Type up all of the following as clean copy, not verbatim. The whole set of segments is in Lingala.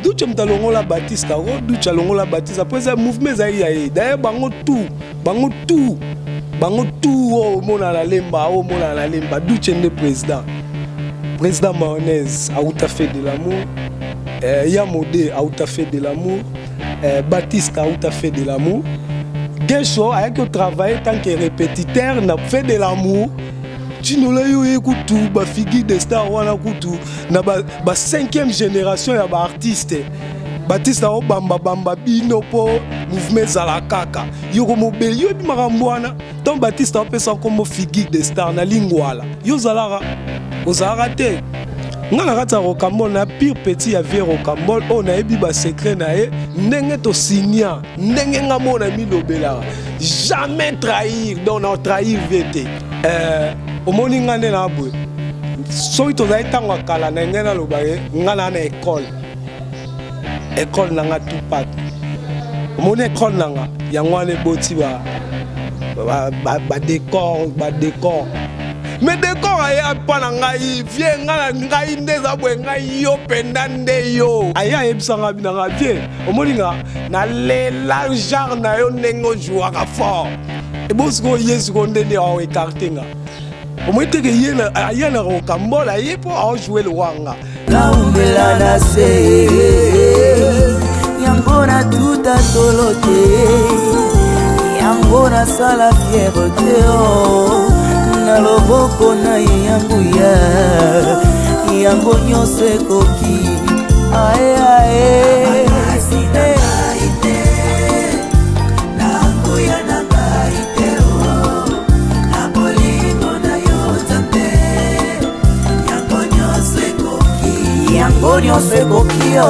ducha mtalongola Baptiste ko ducha longola Baptiste après ça mouvement za yaé d'ailleurs bango tout oh mona la lemba ducha ndé président Mayonnaise a tout à fait de l'amour Yamode a tout à fait de l'amour Baptiste a tout à fait de l'amour Gesho a que travailler tant que répétiteur n'a fait de l'amour Chinola yo ekutu ba figure de star wana kutu na ba 5e génération ya ba artiste Baptiste o bamba bino po mouvement zala kaka yo ko mobeli yo bimakambo wana donc Baptiste o pesa comme figure de star na lingwala yo zalara ozara te ngana kata Rocambole na pire petit ya vie Rocambole on a ebi ba secret na e ndenge to signa ndenge ngamona milobela jamais trahir donc on trahir VT omoni ngane na abwe so ito za itangwa kala na ngena lobaye ngana na école nanga Tupac omoni école nanga yangwane boti ba décor mais décor aya pana ngai vie ngana ngai ndeza bwe ngai yo pendande yo aya ebisanga binanga vie omoni nga na lela genre na yo nengo jouer ka fort e bosko yesu ko ndende o écarter nga Comment est-ce que y a un Rocambole pour jouer le wanga? La umela na se Yangona tout a tolote Yangona sala fierté Na loboko na yanguya Yango nyose koki Ae ae Yangonyo se kokio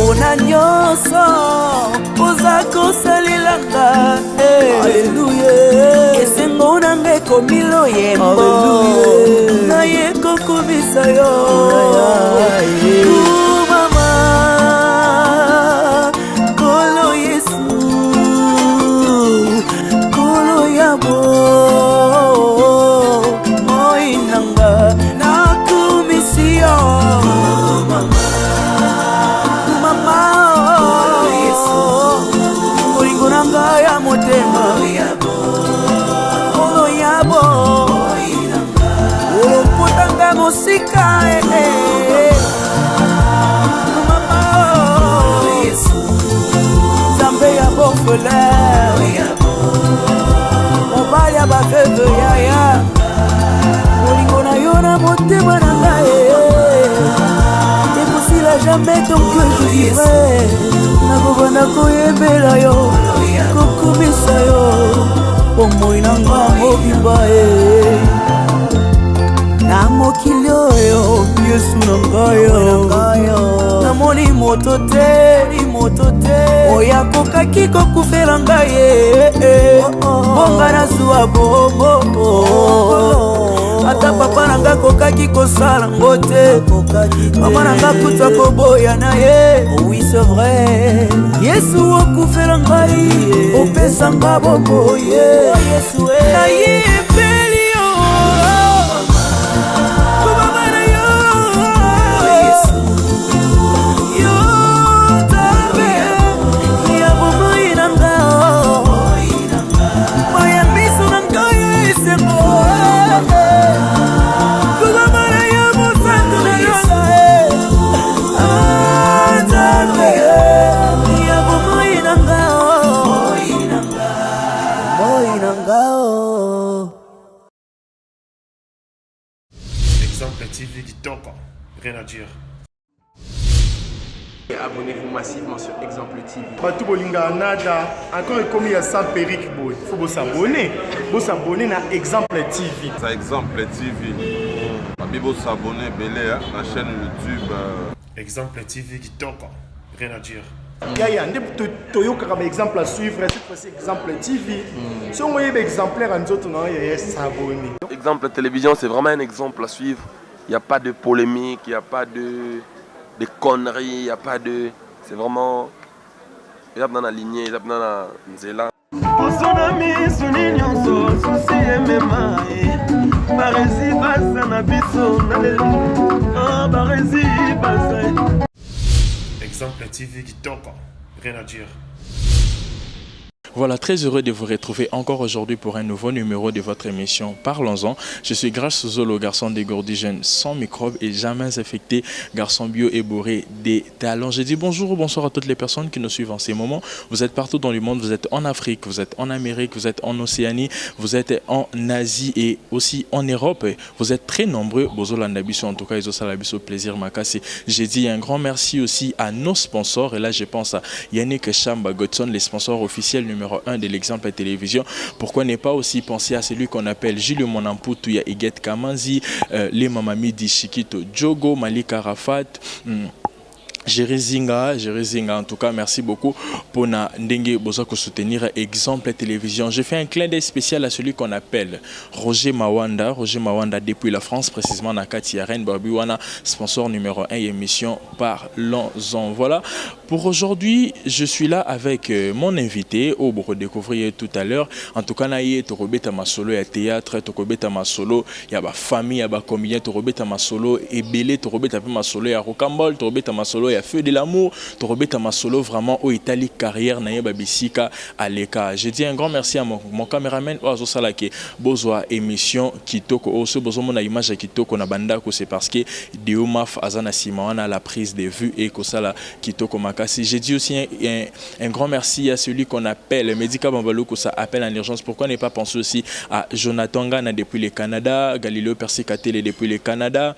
Ona nyoso Ozako salilanga Hallelujah Esengo nange komilo yembo Na yeko kumisa yo Kumama Kolo Yesu Kolo yabo Moinanga Na kumisio Kumama Kolo Yesu Moingunanga ya motema Kolo yabo Oloputanga musika Zambe ya bofele Mobali ya bafeve yaya Molingo na yo na motema na ngai Impossible jamais ton que je vivrai Nakobana koyebela yo Kokumisa yo Pomoi nanga mobimba Na mokili oyo Yesu nangayo Namoni moto te Oya kokaki kokufela ngai Bonga na zuwa bobo Ata papa nanga kokaki kosala ngote Mama nanga kuta koboya na ye Oui c'est vrai Yesu okufela ngai Opesa nga bobo Yesu na ye peli Exemple TV Kitoko, rien à dire. Abonnez-vous massivement sur Exemple TV. Batou Bolinga Nada, encore comme il y a 100 périques, il faut vous s'abonner. Vous s'abonner à Exemple TV. C'est Exemple TV. Vous s'abonner à la chaîne YouTube. Exemple TV Kitoko, rien à dire. Yaya, un exemple à suivre, cette fois-ci Exemple TV. Si on voit exemplaire en autres, il s'abonner. Exemple télévision, c'est vraiment un exemple à suivre. Il n'y a pas de polémique, il n'y a pas de de conneries, il n'y a pas de... C'est vraiment... Il y a dans la lignée, il y a dans la nzela. Exemple TV qui toque, rien à dire. Voilà, très heureux de vous retrouver encore aujourd'hui pour un nouveau numéro de votre émission Parlons-en. Je suis Grâce Zolo, garçon dégourdi jeune sans microbes et jamais affecté, garçon bio et bourré des talents. Je dis bonjour ou bonsoir à toutes les personnes qui nous suivent en ces moments. Vous êtes partout dans le monde, vous êtes en Afrique, vous êtes en Amérique, vous êtes en Océanie, vous êtes en Asie et aussi en Europe. Vous êtes très nombreux. Bozolandabiso, en tout cas, ils ont plaisir Makasi. J'ai dit un grand merci aussi à nos sponsors. Et là, je pense à Yannick Chamba Godson, les sponsors officiels numéro 1 de l'exemple à télévision. Pourquoi ne pas aussi penser à celui qu'on appelle Julio Monamputu, ya Iget Kamanzi, les Mamamidi Shikito Djogo, Malik Arafat, Jérézinga, en tout cas, merci beaucoup pour Ndenge Bozako soutenir Exemple Télévision. Je fais un clin d'œil spécial à celui qu'on appelle Roger Mawanda. Roger Mawanda depuis la France, précisément Nakati Yaren Babiwana, sponsor numéro 1 émission Parlons-en. Voilà, pour aujourd'hui, je suis là avec mon invité, au vous redécouvrir tout à l'heure. En tout cas, naïe, Torobeta Masolo, il y a théâtre, Torobeta Masolo, il y a ma famille, il y a ma comédien, Torobeta Masolo, et Belé, Torobeta Masolo, il y a Rocambole, Torobeta Masolo, il y a Feu de l'amour, Torobeta Masolo, vraiment au Italie carrière naïe babisika à l'écart. Je dis un grand merci à mon caméraman Oazo Salake, Bozoa émission Kitoko, Oso Bozo mon image à Kitoko na bandako, c'est parce que Deomaf Azana Simawana la prise de vue et Kosala Kitoko Makasi. J'ai dit aussi un grand merci à celui qu'on appelle Medika Bambalo, que ça appelle en urgence. Pourquoi ne pas penser aussi à Jonathan Gana depuis le Canada, Galileo Persikatele depuis le Canada,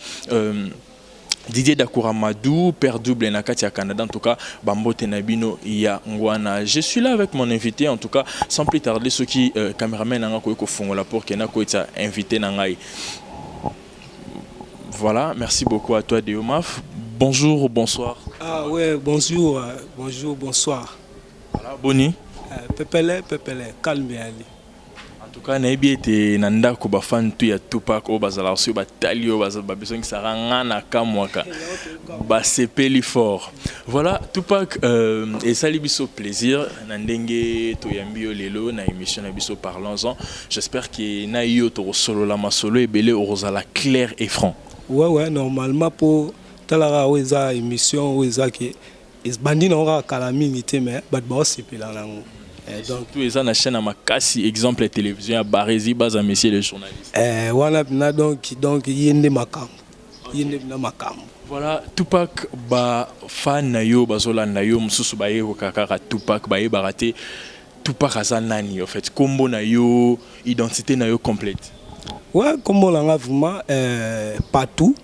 Didier Dakuramadou, Père Double Nakatia Canada, en tout cas, Bambo Tenabino, Iya Ngwana. Je suis là avec mon invité, en tout cas, sans plus tarder, ceux qui caméramen n'ont pas fait pour qu'il ait invité Nangai. Voilà, merci beaucoup à toi, Deomaf. Bonjour ou bonsoir. Ah ouais, bonjour, bonjour, bonsoir. Voilà, Boni. Pepele, calme Ali. En tout cas, naïbi était nanda ko ba fan tu ya Tupac o bazala aussi ba talio bazala ba besoin que ça rangana kamwaka ba sepeli fort. Voilà, Tupac et sali biso plaisir nandenge to yambio lelo na émission na biso Parlons-en. J'espère que na yo to solo la masolo et belé orozala clair et franc. Ouais, normalement pour talara weza émission weza que is bandi na ora calamité mais bat ba sepela nango. Donc tous les ans la chaîne à Makasi exemple télévision à Barési base à messieurs les journalistes. Voilà donc yende makam. Yende na makam. Voilà, Tupac ba fan na yo bazola na yo mususu ba yeko kakara Tupac ba yebaraté Tupac azanani en fait combo na yo identité na yo complète. Ouais, combo là vraiment partout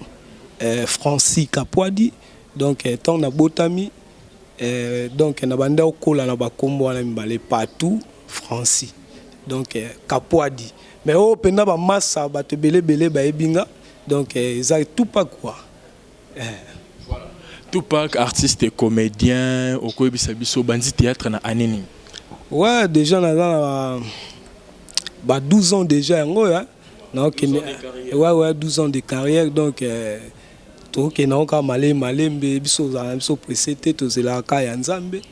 Francis Kapwadi donc tant na botami donc na banda okola na bakombo wana mibale partout Francis donc Kapwadi mais au penda ba massa bato belé ba ebinga donc ça tout pas quoi. Voilà. Tupac artiste et comédien au koebisa biso bandi théâtre na aneni. Ouais, déjà na 12 ans déjà ngo hein. Donc 12 ans de carrière donc to ke na ka malembe biso za biso précédé to zela ka ya nzambe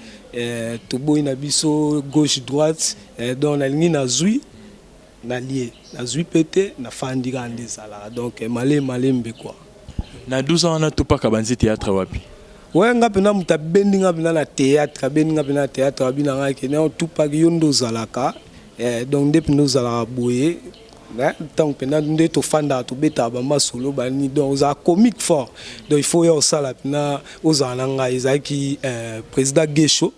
to boy na biso gauche droite donc na lingi na zui na lié na zui pété na fandi grande sala donc malembe quoi na 12 ans na Tupac abanzi théâtre wapi. Ouais ngapena mutabendi ngapena na théâtre bendi ngapena théâtre abina ngake na Tupac yondo zalaka donc depuis nous ala boyer tant que nous sommes tous fans de beta bamba solo bani donc ça comique fort donc il faut y ça là na aux ananga izaki président Gesho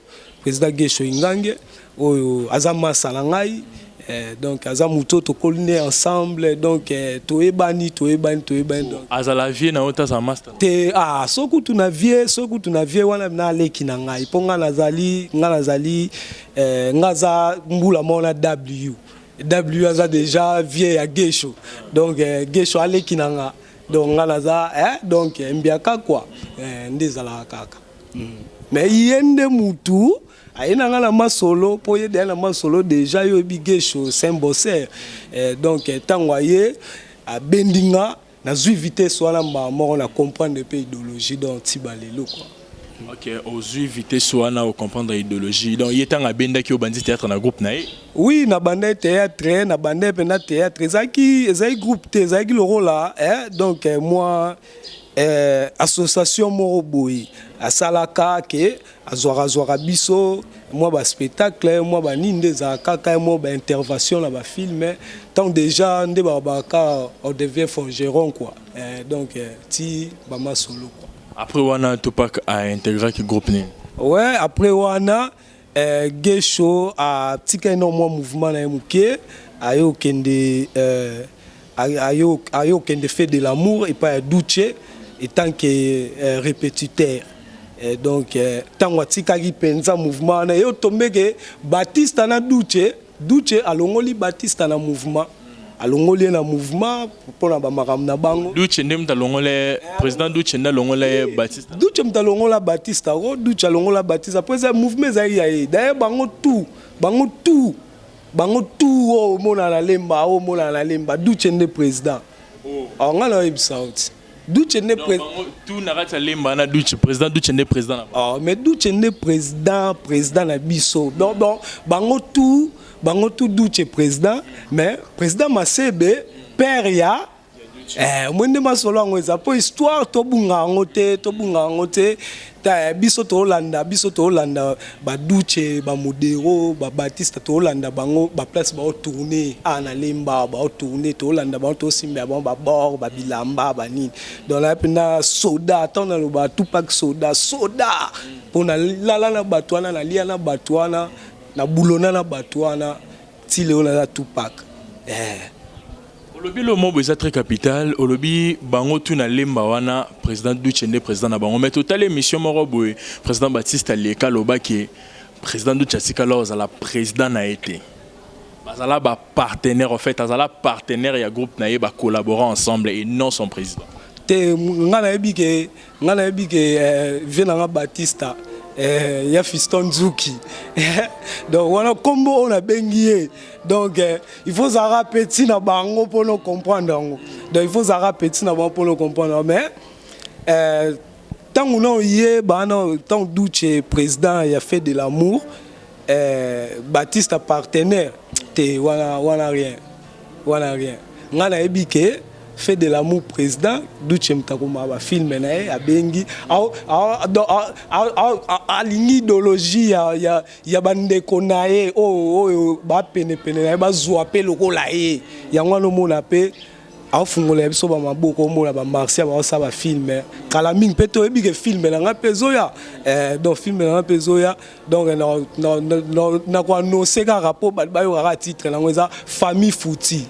ingange o azama salangai donc azamuto to colline ensemble donc to ebani donc azala vie na ota za master te soku tu na vie wana na leki na ngai ponga nazali ngaza mbula mona W a déjà vieux à Gesho donc Gesho allait kinanga donc ngalaza donc mbiaka quoi ndezala kaka mais yende mutu ayina ngala masolo po yede na masolo déjà yo bi Gesho Saint-Bosser donc tangoye a bendinga na zui vitesse wana mort na comprendre peu idéologie donc tibalelo quoi. Ok, aux vitesse wana au comprendre idéologie. Donc il est en abenda qui au bandit théâtre na groupe nae. Oui, na bandé théâtre, na bandé pena théâtre, ezaki groupe te, ezaki le rôle là, donc moi association Moroboy, à Salaka ke azwara biso, moi ba spectacle, moi ba ninde za kaka, moi ba intervention na ba film, tant déjà nde ba ka on devient forgeron quoi. Donc ti ba ma solo quoi. Après wana Tupac a intégré le groupe ni. Ouais, après wana Gesho a tika énormément mouvement na muke, ayo kende fait de l'amour et pas Duce et tant que répétiteur. Donc tant watika ki penza mouvement na yo tombeke Batista na Duce alongoli Batista na mouvement. Alongoli na mouvement pour na bamaram na bango. Duce ndem talongole président Duce na longole Batista. Duce mtalongola Batista, Duce alongola Batista. Après ça mouvement za yaye. D'ailleurs bango tout oh mona na lemba Duce ne président. Oh ngala ibsaut. Duce ne président. Tout narata lemba na Duce président ne président. Ah mais Duce ne président na biso. Donc bango tout Duce président, mais président Masebe père ya mwende masolo ngo eza po histoire to bunga ngote ta biso to Hollanda ba Duce ba Modero ba Batista to Hollanda bango ba place ba tourner na lemba ba tourner to Hollanda ba to simba ba bord ba bilamba ba nini dans la pena soda tant na ba Tupac soda pona lala na batwana na lia na batwana na boulona na batwana tile ona Tupac Olobi le mot est très capital. Olobi bango tu na lemba wana président Duce ne président na bango mais total émission moro boy président Baptiste Aleka loba ki président Duce sika alors la président na été. Bazala ba partenaire en fait, azala partenaire ya groupe na ye ba collaborer ensemble et non son président. Te ngana ebike venanga Batista ya Fiston Zuki. Donc voilà combo on a bengié. Donc il faut ça petit na bango pour nous comprendre. Donc il faut ça petit na bango pour nous comprendre mais tant on y est tant Duce président il a fait de l'amour Baptiste partenaire te wana rien ngana ebike fait de l'amour président Duce mtakoma ba film na a bengi alingi idéologie ya bandeko na ye o ba pene na ba zwa pe lokola ye yango no mona pe afungola biso ba maboko mona ba Marcia ba sa ba film kala mingi pe to ebike film na nga pezoya donc film na nga pezoya donc na kwa no seka rapport ba yo ra titre na ngeza famille fouti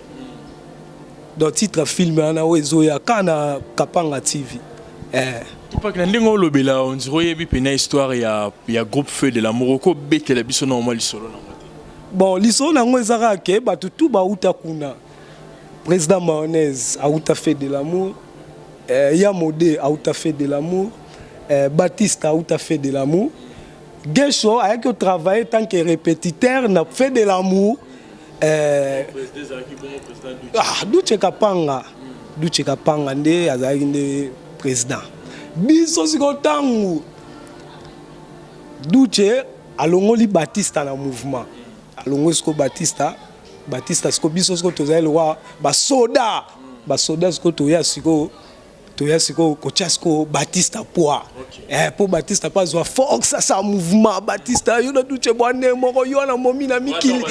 dans titre film na wezoya kana Kapanga TV Tupac na ndingo lobela on dirait bi pena histoire ya groupe Feu de l'amour ko betela biso normal solo na bon lisolo na ngweza ke batutu ba uta kuna président Mayonnaise a uta Feu de l'amour Yamode a uta Feu de l'amour Baptiste a uta Feu de l'amour Gesho a que travailler tant que répétiteur na Feu de l'amour Duce Kapanga nde azali nde président biso siko tangu Duce alongoli Batista na mouvement alongoli siko Batista siko biso siko tozali roi basoda siko toya siko kotia siko Batista poa po Batista pas zwa force sa mouvement Batista yo na Duce bwane moko yo na momi na mikili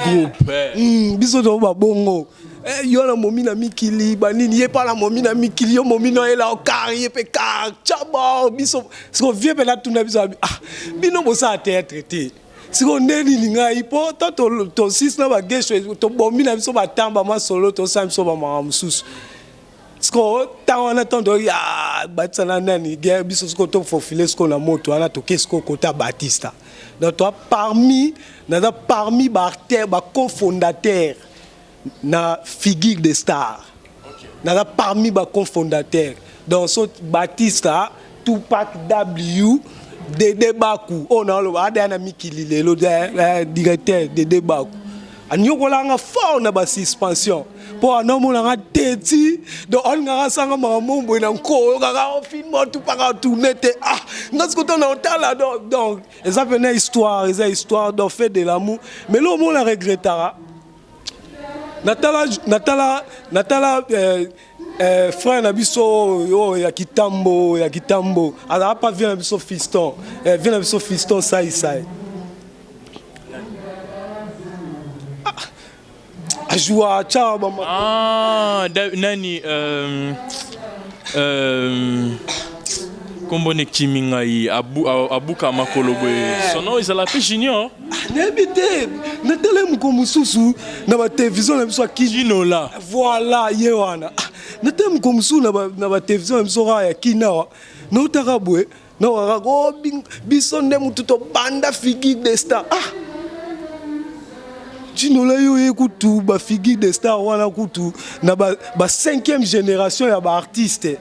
groupe biso to ba bongo yo na momi na mikili banini ye pa na momi na mikili yo momi no ela okari pe ka chabo biso siko vie pe la tuna biso bino bosa théâtre te siko ndeni linga ipo to sis na ba Gesho to bomi na biso batamba ma solo to sa biso ba mamususu Sko tawana tondo ya Batista nani guerre biso sko to fofile sko na moto ana to kesko kota Batista. Donc toi parmi ba cofondateur na figure de star. Na parmi ba cofondateur. Donc so Batista Tupac W Dede Baku on a le ada na mikili lelo directeur Dede Baku. anyokolanga fort na ba suspension po anomonanga teti donc on ngara sanga mamombo na nko kaka film tout para tourner te ngas ko ton otala donc ça venait histoire donc fait de l'amour mais le monde la regrettera Natala frère na biso ya Kitambo ala pas vient na biso fiston vient na biso fiston ça Ajua ciao mama nani Kombo ne kimingai abuka makolobo sono izala pe junior n'habite natale mukomususu na ba télévision na biso kijino la voilà yewana natale mukomusu na ba télévision na biso ya kinawa no takabwe no wako biso nde mututo banda figure de star Jino la yo ekutu ba figure de star wana kutu na ba 5e génération ya ba artiste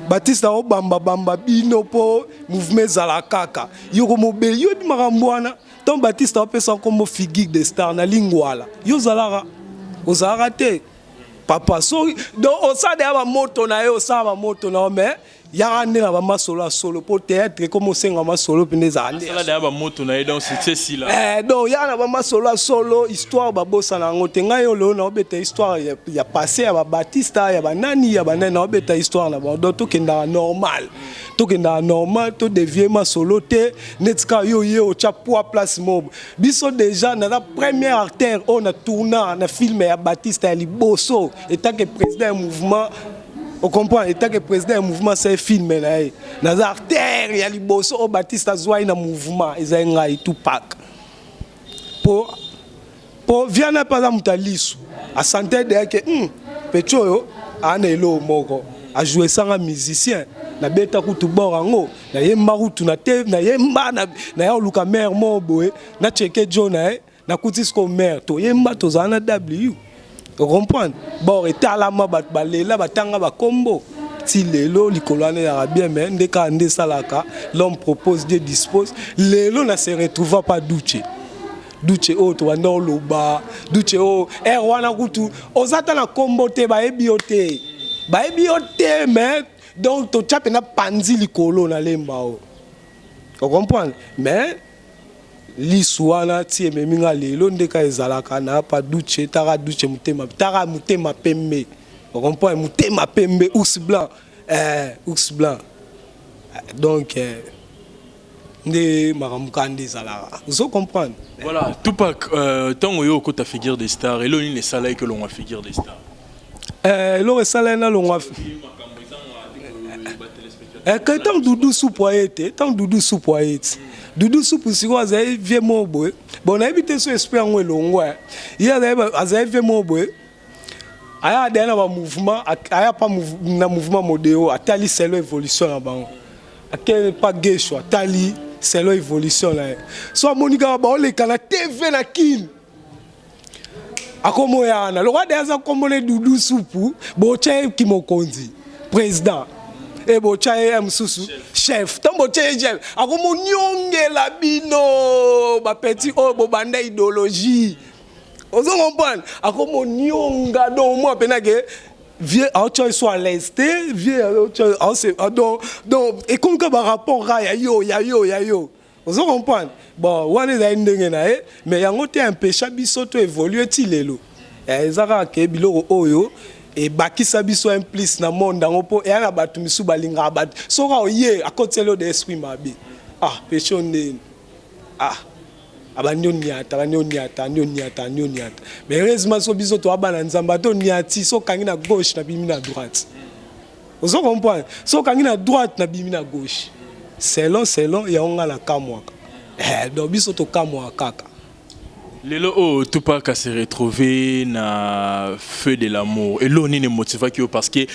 Baptiste o bamba bino po mouvement zalakaka yoko mobeli yo bi makamboana ton Baptiste o pesa comme figure de star na lingwala yo zalara ozara te papa so do osade ba moto na yo sa ba moto na mais ya ande na ba masolo solo pour théâtre comme senga masolo pineza ande sala da ba moto na donc c'est si là donc ya na ba masolo solo histoire ba bossa na ngote ngayo lo na obeta histoire ya passé ya ba Baptiste ya ba nani na obeta histoire na ba donc to kenda normal to devient masolo te netka yo o chapo place mob biso déjà na la première artère on a tourné na film ya Baptiste ya liboso étant que président du mouvement. On comprend, étant que président du mouvement, c'est un film. Dans l'artère, il y a les bosso au Baptiste Azoua dans le mouvement. Ils ont un tout pack. Pour viens pas à Moutalisou. À santé de que, Pecho, a joué sans un musicien. Na beta kutu borango na yemba kutu na te na yemba na ya luka mer mo boy na cheke jona na kutisko mer to yemba to zana W. Vous comprenez? Bon, et talama balela batanga ba combo. Si lelo likolane ya bien mais ndeka ande salaka, l'homme propose, Dieu dispose. Lelo na se retrouva pas Duce o to wana loba, Duce o wana kutu. Ozata na combo te ba ebiote. Ba ebiote mais donc to chape na panzi likolo na lemba o. Vous comprenez? Mais Liswana tie meminga lelo ndeka ezalaka na pa Duce tara Duce mutema pembe on comprend mutema pembe ours blanc donc nde makamukande ezalaka vous comprenez voilà Tupac tant yo ko ta figure des stars et l'oni ne sala que l'on a figure des stars lo sala na lo nga que tant Doudou soupoyete Doudou soupu si vous avez vieux mobo bon habité sur esprit en longo il y a des vieux mobo aya dans le mouvement aya pas na mouvement modéo atali c'est l'évolution là bas akel pas gesho atali c'est l'évolution là so monika ba ole kana TV na kin akomo yana le roi des akomone Doudou soupu bo che kimokonzi président et bochaye msusu chef tambo chaye chef akomo nyonge la bino ba petit o bo banda idéologie ozo comprendre akomo nyonga donc moi pena que vieux autre soit l'est vieux donc et comme que ba rapport ya yo ozo comprendre bon wana za ndenge na mais yango te empêcher biso to évoluer ti lelo ezaka ke biloko oyo et bakisa biso implice na monde ngo po e na batu misu balinga bat soka oye akotelo de esprit mabe péché ndeni abanyoniata mais heureusement so biso to abana nzamba to niati so kangi na gauche na bimi na droite ozo comprendre so kangi na droite na bimi na gauche selon ya onga la kamwaka donc biso to kamwa kaka. Lelo Tupac s'est retrouvé na feu de l'amour et l'on ne motiva que parce que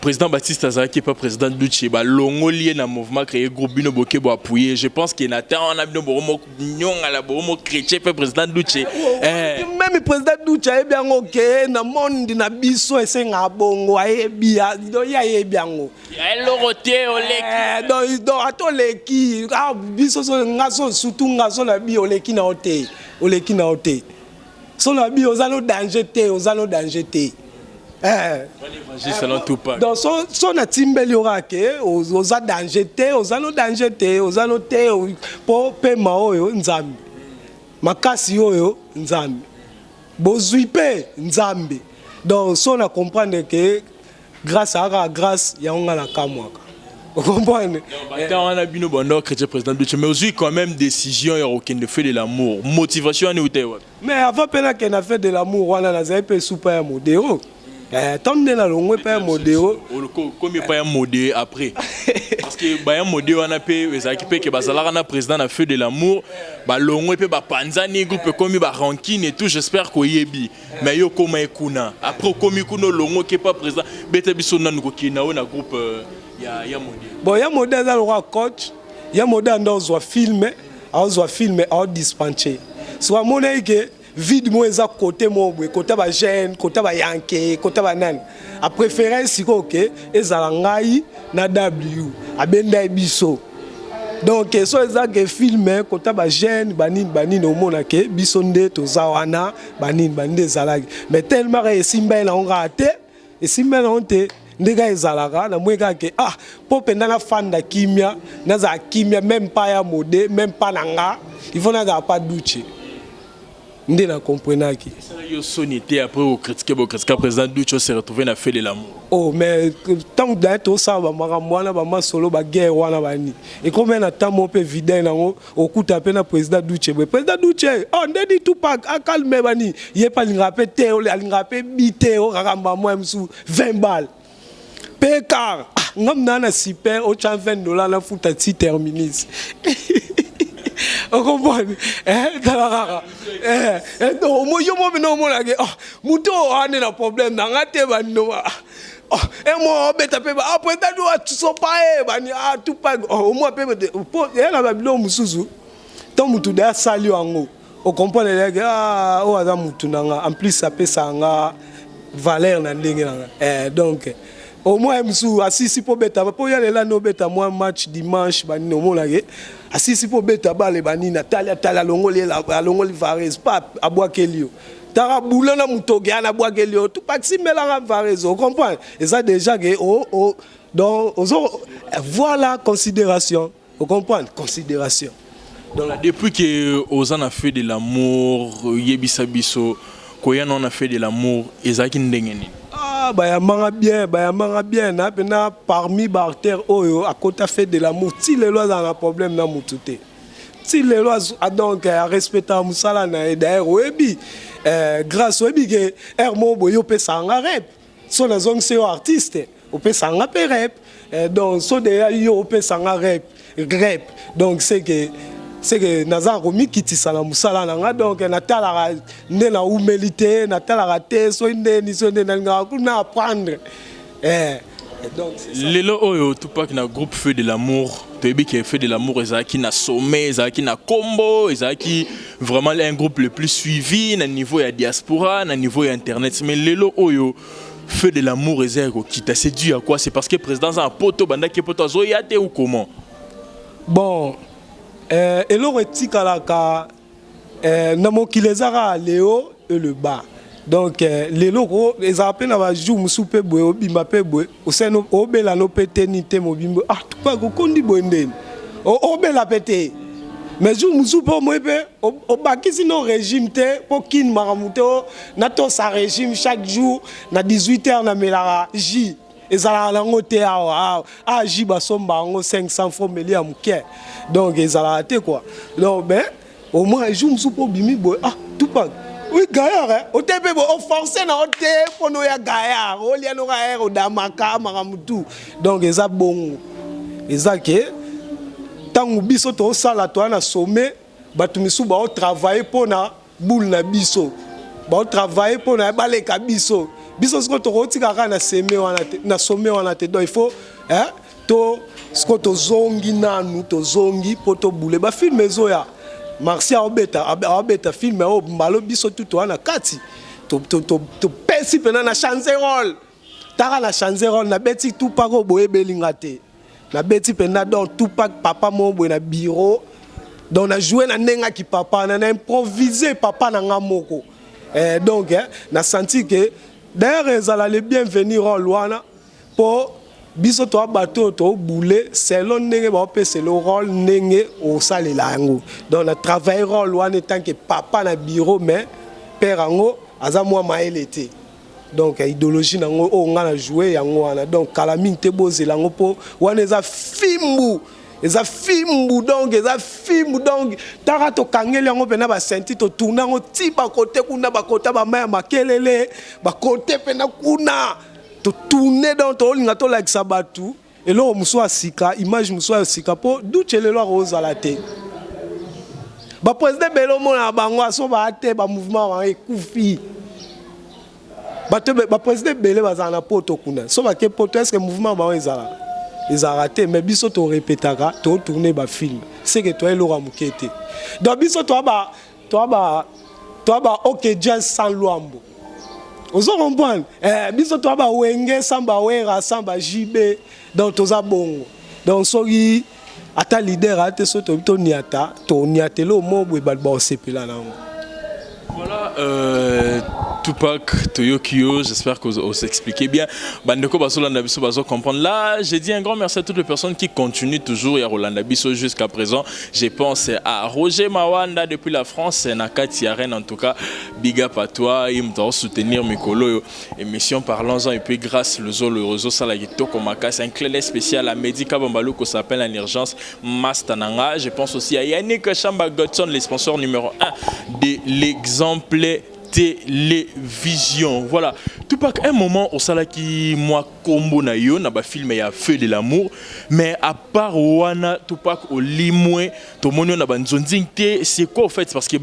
président Baptiste Azara qui est pas président Duce ba longo lié na mouvement créé groupe bino boké bo appuyer je pense qu'il na tant on a bino bomo nyonga la bomo chrétien fait président Duce même président Duce e bien OK na monde na biso esenga bongo e bia do ya e biango ya loroté oleki donc atoleki biso so ngaso surtout ngaso na bi oleki na hotel son abi aux anneaux danger te aux anneaux danger te selon Tupac. donc son atimbeli orake aux danger te aux anneaux danger te aux anneaux te po pema oyo nzambe makasi oyo nzambe bozwi pe nzambe donc son a comprendre que grâce à la grâce ya on na kamwaka. Vous comprenez? On a bien bon chrétien président Dutch, mais aussi quand même décision de faire de l'amour, motivation est où? Mais avant peine qu'on a fait de l'amour, on a un peu super modéro. Tant que na longue pas modéro. Comme il pas un modé après. Parce que ba un modé on a pe ezaki que bazala na président a fait de l'amour, ba longue pe ba panzani groupe comme ba ranking et tout, j'espère ko yebi. Mais yo comme ekuna. Après comme ikuno longue que pas président, bete biso na ko kina na groupe ya modé. Bon ya modé za le coach, ya modé ndo filmer au dispenser. Soit monnaie que vide moi eza côté mo côté ba jeune côté ba yanké côté ba nan a préférence siko ke ezala ngai na w abenda biso donc so eza ke filmer côté ba jeune banini omona ke biso nde toza wana banini ezala mais tellement esimba na on raté esimba na onte ndega ezalaka na mweka ke po penda na fanda kimia na za kimia même pas ya modé même pas nanga il faut na pas douche. Ndé na comprenaki. Yo sonité après au critiquer président Dutch s'est retrouvé na fait de l'amour. Oh mais tant d'être ça ba maramwana ba masolo ba guerre wana bani. Et combien de temps mon peut vider na au coup taper na président Dutch. Président Dutch ndé dit tout pas calme bani. Il pas lingape teo lingape biteo rakamba moi msu 20 balles. Pécar ngam na super au $20 na futa ti terminus. On comprend? Donc, moi, je me dis, Mouto, on a un problème, on a un problème. Et moi, après, tu ne pas, tout pas. Au moins, il y a un Babylone Moussou. Tant que tu as salué en haut, on comprend en plus, ça peut ça valeur. Donc, au moins, Moussou, assis pour bêta, pour y aller là, no bêta, moi, match dimanche, bani, no monagé. Assis pour bêta, bale, bani, Natalia, longoli, Varese, pas à bois kelio. Tara boulana moutoge, à bois kelio, tout pas que si mélange Varese, on comprend. Et ça, déjà, donc, voilà, considération. Vous comprenez? Considération. Donc, depuis que Ozan a fait de l'amour, Yebisa Biso, Koyan on a fait de l'amour, Ezaki Ndengeni. Bayamanga bien, na parmi barter oyo à côté fait de l'amour. Si les lois ont un problème na mutute. Si les lois donc respecter musala na d'ailleurs webi grâce webi que hermo boyo pe sanga rep. So na zone c'est artiste, o pe sanga pe rep. Donc so de yo pe sanga rep. Donc c'est que naza komi kitisa na musala nanga donc natala nde na humilité natala te so nde ni so nde na apprendre donc lelo oyo Tupac na groupe Feu de l'amour toyebi qui fait de l'amour ezaki na sommet ezaki na combo ezaki vraiment un groupe le plus suivi na niveau ya diaspora na niveau ya internet mais lelo oyo Feu de l'amour ezako qui t'a séduit à quoi c'est parce que président za poto banda ki poto zo yate ou comment bon et l'autre tikalaka na mokilezara Léo et le bas donc les locaux les appels na jour musupe boy obimba pe boy au seno obela no péténité mobimbo tout pas ko kondi boyndeni obela pété mais jour musupe mo pe obakisi no régime te pokin maramute na to sa régime chaque jour na 18h na melara J ezala lango te J basomba ngo 500 francs meli ya muke donc ezala te quoi donc ben au moins jour musupe obimi boy tout pas. Oui, Gaillard, au TP, on forçait dans le thé pour nous, Gaillard, on y a nos air, au Damaka, Maramoutou. Donc, ils ont bon. Ils ont que, tant que biso to sala to na sommet, batumisu ba travailler pour na boule na biso. Ba travailler pour na baleka biso. Biso ce que to rotika na semé na sommet on a te donc il faut to ce que to zongi nanu to zongi pour to boule ba film mezoya. Marcia obeta film au mbalo biso tout wana kati to pesi pena na chanzerol tara na chanzerol na beti tout pas ko boye belingate na beti pena donc tout pas papa mo boye na bureau donc na jouer na nenga ki papa na improviser papa na ngamoko Donc na senti que d'ailleurs ezala le bienvenu rôle wana pour biso to bateau to boulé selon ndenge ba pese le rôle ndenge au salela yango. Donc na travail rôle wana tant que papa na bureau mais père yango aza moi maelete. Donc idéologie nango o nga na jouer yango wana. Donc kala mingi te bozela yango po wana eza fimbu. Eza fimbu donc tara to kangeli yango pena ba senti to tourner ngo ti ba côté kuna ba côté ba maya makelele ba côté pena kuna to tourner donc to linga to like sabatu et là muso asika image muso asika po duchelelo roza la te ba président belo mona bango aso ba te ba mouvement wa ekufi ba président belé bazana poto kuna so ba ke poto est-ce que mouvement ba ezala ils ont raté, mais biso to répétera, to tourner ba film. C'est que toi l'aura mukete. Donc biso toi ba OK jazz sans luambo. Vous comprenez? Biso toi ba wenge samba wera samba JB donc toza bongo. Donc soki ata leader ate so to niata lo mo bwe balba sepela nango. Voilà, Tupac, Toyokio, j'espère que vous expliquez bien. Bandeko Basolanda Biso Bazo comprendre. Là, j'ai dit un grand merci à toutes les personnes qui continuent toujours à Rolanda Biso jusqu'à présent. Je pense à Roger Mawanda depuis la France, Nakati Yaren en tout cas. Big up à toi, il me soutenir Mikolo émission Parlons-en et puis grâce le réseau Salagito Komaka, c'est un clé spécial à Medika Bambalou qui s'appelle en urgence Mastananga. Je pense aussi à Yannick Chamba Godson, les sponsors numéro 1 de l'exemple télévision. Voilà. Tupac, un moment au salaki moi combo na yo na ba film ya Feu de l'amour, mais à part wana Tupac au limoué to monyo na banzonzingte, c'est quoi en fait parce que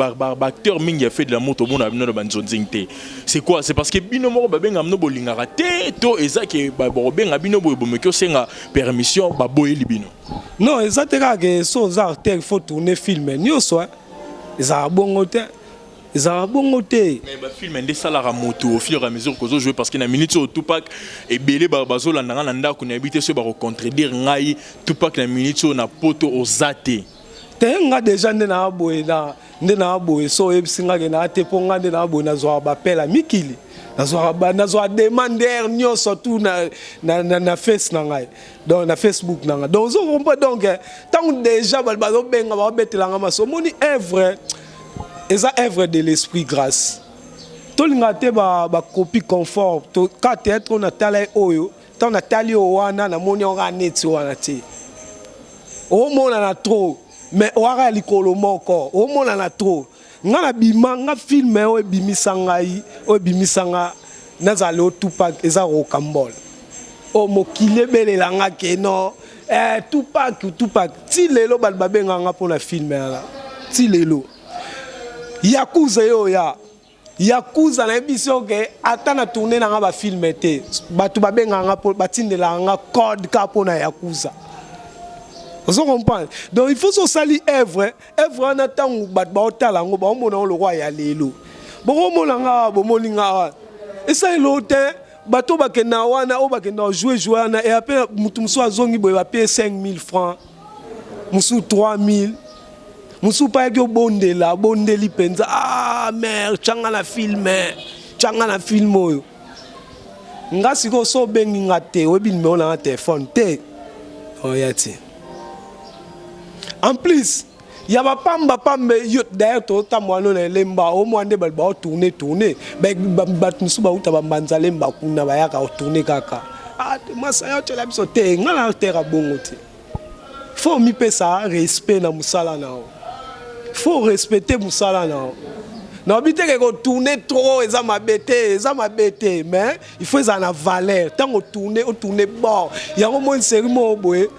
acteur mingi ya Feu de l'amour to mona na banzonzingte. C'est quoi? C'est parce que binomo ba benga mno bolinga raté to ezaki ba benga binomo bomekyo senga permission ba boye libino. Non, ezateka que so acteur faut tourner film nyoso. Ezara bongo te. Mais le film est salaire à moto au fur et à mesure que je joue parce qu'il y a une minute sur Tupac et Belé Barbazo la nanda qu'on habite sur baro contredire ngai Tupac la minute sur na poto aux athées. T'es nga déjà na boy so ebsinga ke na te ponga na boy na zo ba pela mikili na zo demander nyo surtout na face na ngai donc na Facebook na ngai donc on comprend donc tant déjà balbazo benga ba betela nga maso moni œuvre. Et ça œuvre de l'esprit grâce. Tout le monde a copie confort. Quand théâtre on a talé oyo, tant on a talé owana na moni on a net owana te. Au monde on a trop, mais on a likolo moko. Au monde on a trop. Nga bima nga film o bimisanga nazalo Tupac eza Rocambole. O mokile belela nga ke no. Tupac ti lelo balbabenga nga pour la film là. Ti lelo. Yakuza yo ya Yakuza na émission que atana tourner na ba film te batu babenga nga po batindela nga code ka po na Yakuza. Vous comprenez? Donc il faut so sali œuvre na tangu bat ba otala ngo ba omona le roi ya lelo. Bo omona nga bo molinga. Et ça l'autre bato bakena wana o bakena jouer na et après mutu muso azongi boy ba payer 5000 francs. Musu 3000. Musu pa yo bondeli penza merde changa na film oyo nga siko so bengi nga te webi numéro na téléphone te oyati en plus ya ba pamba yo d'ailleurs to tamwano na lemba o mwande ba tourner ba musu ba uta ba mbanza lemba kuna ba yaka tourner kaka masa yo tela biso te nga na terra bongo te faut mi pesa respect na musala na o. Faut respecter Moussala non. Non, bité que tourner trop et ça m'a bêté, mais il faut ça la valeur. Tant on tourner bon. Il y a au moins une série mo boy.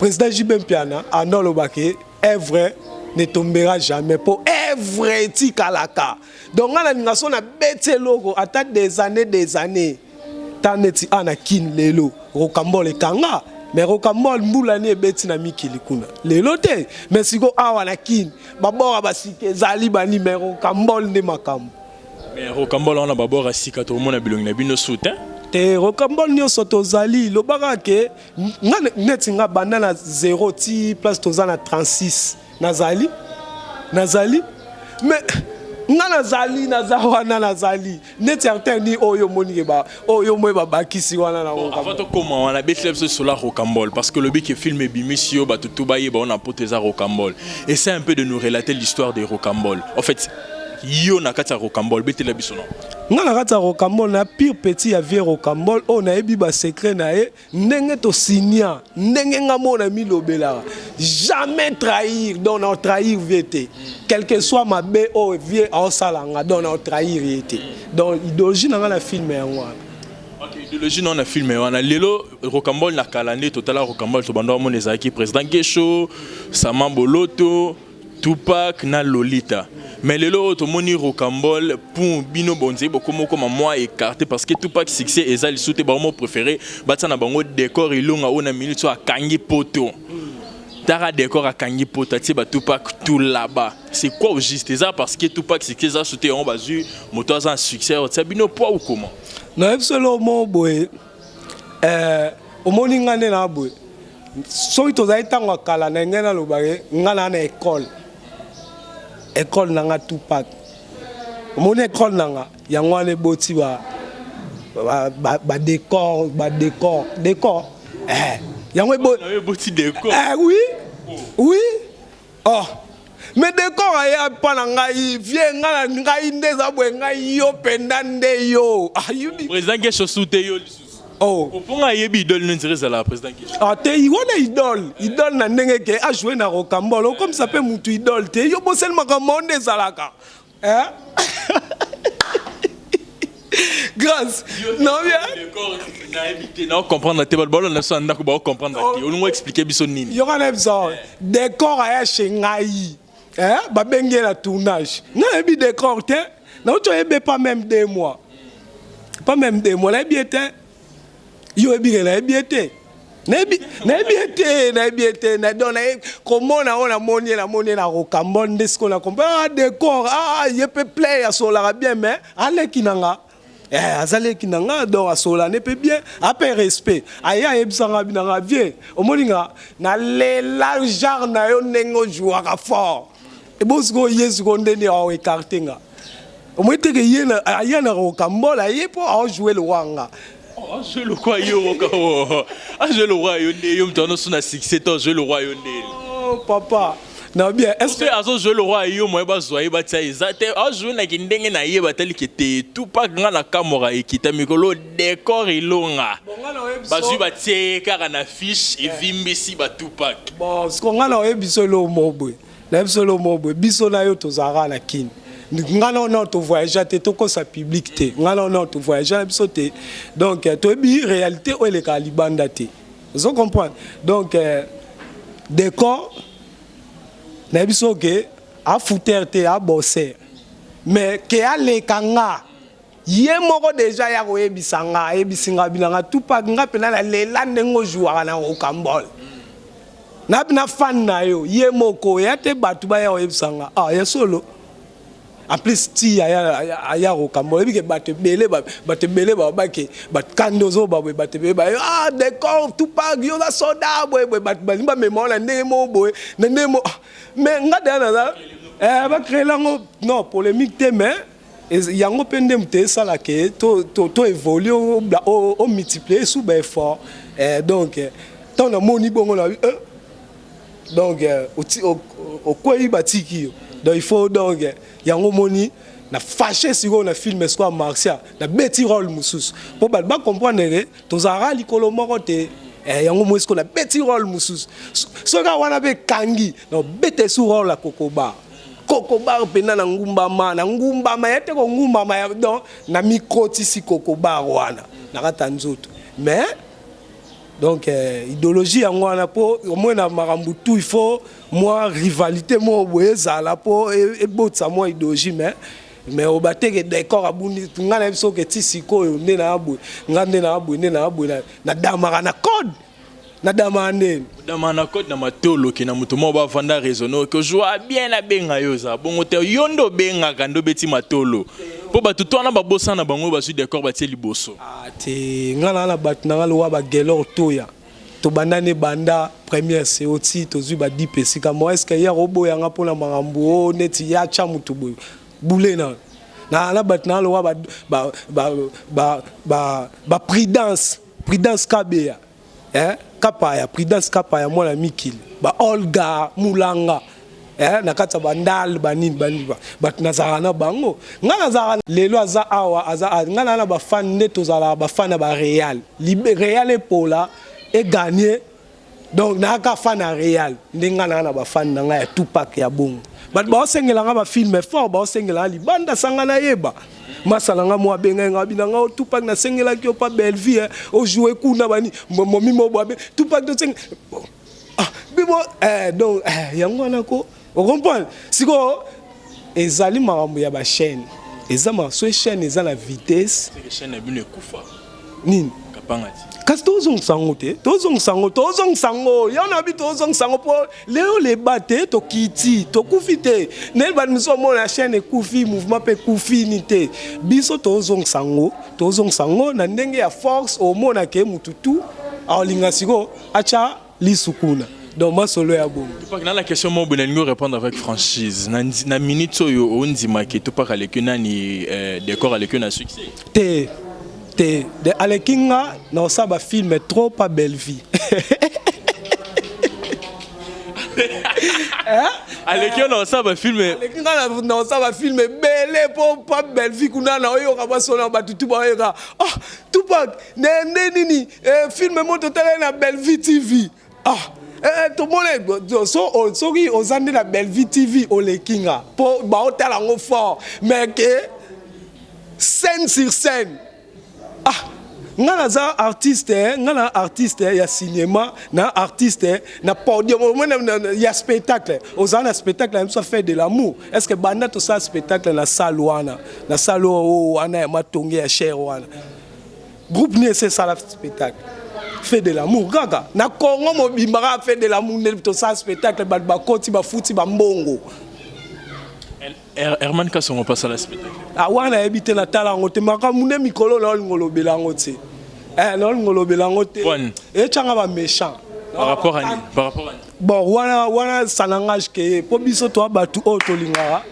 Président Jibem Piana, Arnaud Lobake, œuvre ne tombera jamais pour œuvre tikalaka. Donc on a une nation na bêté logo à des années. Taneti anakin lelo, Rocambole kanga. Mais Rocambole mbulani ebeti na mikili kuna lelo te mais siko awa na kin babora basike zali bani mais Rocambole ne makambo mais Rocambole on a babora sika to mona bilongi na bino soutien te Rocambole nyo soto zali lo barake neti nga banana 0 ti place tozana 36 nazali mais nga nazali naza wana nazali net certain ni oyo moni ba oyo moy ba bakisi wana na Bon, avant de comment on a besoin de sur la rocambole parce que le but qui film est bimisio ba tout baye ba on a poté za rocambole et c'est un peu de nous relater l'histoire des rocambole. En fait, yo na kata rocambole bete la bisono. Nga na kata rocambole na pire petit ya vie rocambole on a ebi ba secret na e ndenge to signa ndenge nga mona mi lobela jamais trahir donc on trahir vete quel que soit ma be o vie en salanga donc on trahir vete donc idéologie na la film ya ngwa. OK, idéologie on a filmé on a lelo rocambole na kalande total rocambole to bando mo ezaki président Gesho Sama Boloto Tupac na Lolita. Mais le lot moni rocambole pour bino bonze beaucoup comme moi écarté parce que Tupac succès et ça les souté vraiment préféré batana bango décor ilonga on a minute à kangi poto. Tara décor à kangi poto ti ba Tupac tout là-bas. C'est quoi au juste ça parce que Tupac succès ça souté on basu moto ça succès ça bino poids ou comment? Non absolument boy au moni ngane na boy. So ito za itangwa kala na ngena lo bare ngana na école nanga Tupac mon école nanga yangwane boti ba décor yangwe boti décor oui oh mais décor aya pana ngai vie ngala ngai ndeza bwe ngai yo pendande yo président Gesho souté yo oh oponga yebi idole n'intéresse la président Gesho ah te iwana idole na ndenge ke a jouer na rocambole comme ça peut mutu idole te yo bosel makamonde zalaka hein grâce non bien d'accord na éviter na comprendre te ball na so ndako ba comprendre te on nous expliquer biso nini yo kana biso décor aya chengai hein ba bengi la tournage na ebi décor te na to ebe pas même 2 mois na ebi était yo ebire na ebiete na ebiete na dona comment na on a moni na rocambole ndesko na comprendre décor il peut play à sola bien mais ale kinanga azale kinanga donc sola ne peut bien après respect aya ebisanga binanga vie omoninga na le l'argent na yo nengo jouaka fort et bosko yesu kondeni a écartenga omoite ke yena aya na rocambole aye pour jouer le wanga. Je le crois je le crois yo mtono suna succès to je le crois yo oh papa na bien est-ce que azo je le crois yo mo ba zoye ba tsa izate azo na kindenge na ye batali kete Tupac nga na kamera ekita mikolo décor ilonga bazu ba tieka na fiche et vimbisi ba Tupac bon ce qu'on nga na ebiso lo mobwe na ebiso lo mobwe biso na yo tozara na kin ngana on to voyager te to ko sa public te ngana on to voyager biso te donc to bi réalité o le kalibanda te vous comprenez donc décor na biso ke a fouter te a bosser mais ke a le kanga ye moko déjà ya ko ebisanga ebisinga binanga Tupac nga pena la lela ndengo jouera na rocambole na bina fan na yo ye moko ya te batu ba ya ebisanga ya solo en plus ti aya rocambole bi ke batebele ba ke batkandozo ba batebele ba d'accord Tupac yo la soda boy ba mémoire ndenge mo boy ndemo mais ngada na ba créer lango non polémique te mais yango pende mte sala ke to évoluer au multiplier sous ba effort donc tant na moni bongo la donc au quoi il batiki donc il faut donc yango moni na fâché siko na film soit martia na beti rôle mususu pour ba comprendre que tozara likolo moko te yango mo esko na beti rôle mususu soka wana be kangi no bete su rôle la kokoba pena na ngumbama yete ko ngumbama donc na micro tisi kokoba wana na kata nzoto mais donc idéologie yango wana po au moins na makambu tout il faut moi rivalité mo boyeza la po et botsa moi idéologie mais au bateke d'accord abundi ngana biso ke tisiko nde na abwe ngande na abwe nde na abwe na damara na code na damane damana code na matolo ke na mutu mo ba vanda raisonner que joie bien na benga yoza bongo te yondo benga kando beti matolo po batu to na babosa na bango ba su d'accord ba tie liboso te ngana na bat na lo ba gelor toya to bandane banda première c'est aussi to zu ba dipesi ka moi est-ce que ya robo yanga pona marambo neti ya cha mutu boy boule na batna lo ba prudence kabea kapaya prudence kapaya mwana mikili ba Olga Mulanga na kata bandal banini bat nazara na bango ngana zara lelo aza awa aza ngana na ba fan neto zala ba fan ba Real Real epola et gagné donc na ka fan na Real ndengana na ba fan na ya Tupac ya bongo bat ba sengela nga ba film fort ba sengela libanda sangana yeba masala nga mo abenga nga binanga Tupac na sengela ki pa Belleville o jouer kuna bani momi mo boabe Tupac de seng bibo donc yango nako on comprend siko ezali makambo ya ba chaîne ezama so chaîne eza na vitesse chaîne na bino ekufa nini kapangati kasi tozong sango yana bi tozong sango po leo le bate to kiti to kufite nel ba miso mo na chaîne ekufi mouvement pe kufi ni te biso tozong sango na ndenge ya force au mona ke mututu alinga siko acha lisukuna. Donc, moi, solo ya bon. Dans la question, moi, je vais répondre avec franchise. Dans la minute où on dit que tu parles avec un décor avec un succès. Avec un non, ça va filmer trop pas belle vie. Avec un non, ça va filmer. Avec un non, ça va filmer belle pour pas belle vie. Kuna na oyo kaba solo ba tutu ba oyo. Ah, Tupac, nini filme mo total na belle vie TV. Ah. Tout le monde so aux années la belle vie TV au lekinga pour ba hôtel en fort mais que scène sur scène ngana artiste ya cinéma na artiste na podium ya spectacle aux années spectacle même ça fait de l'amour est-ce que banda tout ça spectacle na salle wana matonge ya cher wana groupe ni c'est ça le spectacle fait de l'amour gaga na Congo mobimara fait de l'amour to ça spectacle ba koti ba futi ba mbongo Herman Kasongo passe à la spectacle wana ebite na tala ngote makamune mikolo na ngolo belango te na ngolo belango te et changa ba méchant par rapport à bon wana ça n'engage que po biso to batu o tolinga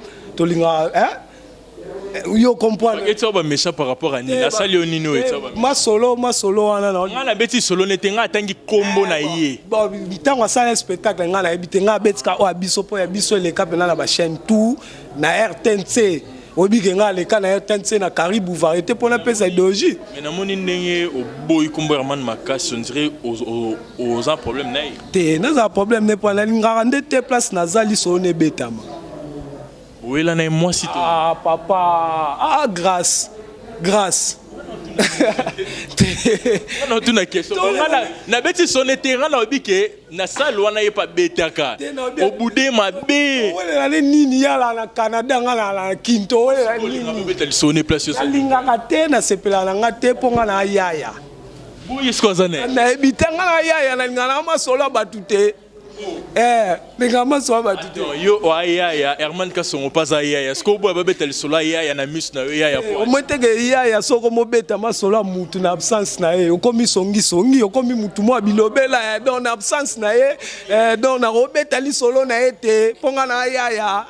yo comprendre et tu vas méchant par rapport à Nina sali onino et tu ma solo wana na beti solo netenga tangi kombo na ye bon tango ça spectacle ngana ebitenga betika o abiso po ya biso le cap na ba chaîne tout na RTNC obi kenga le kana RTNC na Caribou variété pour na pesa idéologie mais na moni ndenge o boy kombo Herman Makas on dirait aux un problème na te na za problème ne pour na ngara ndete place na zali so ne betama. Oui, là, moi, si ah, papa. Ah, grâce. Non, tu n'as question. Na beti sonné terrain na obike na salle wana ye pa betaka. Au bout de ma bé. Wele na nini ya la na Canada ngala la Kinto wele na nini. Na beti sonné place so. Linga kate na sepela na ngate ponga na yaya. Boye skozane. Na ebitanga na yaya na ngana ma solo batute. Mais comment ça va tout yo ya Herman Kasongo pas ya est-ce que vous avez tel solo ya na mus na ya au moins que ya soko mo beta ma solo mutu na absence na ye okomi songi okomi mutu mo bilobela dans absence na ye donc na robeta li solo na été ponga na ya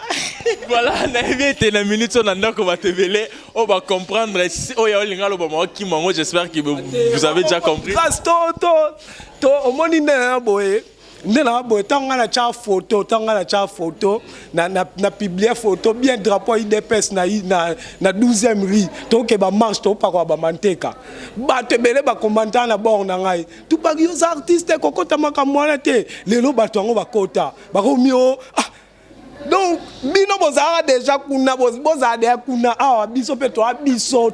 voilà na évité na minute on a ko va te veler on va comprendre oh ya linga lo ba ki mango j'espère que vous avez déjà compris to au moins na boye ndena boy tanga na cha photo na publier photo bien drapeau IDPS na 12e rue to ke ba marche to pa kwa ba manteka ba tebele ba commentaire na bord na ngai tout pas yo artiste kokota makamwana te lelo bato ngo bakota ba komio donc bino bozara déjà kuna bozara de kuna awa biso pe to abiso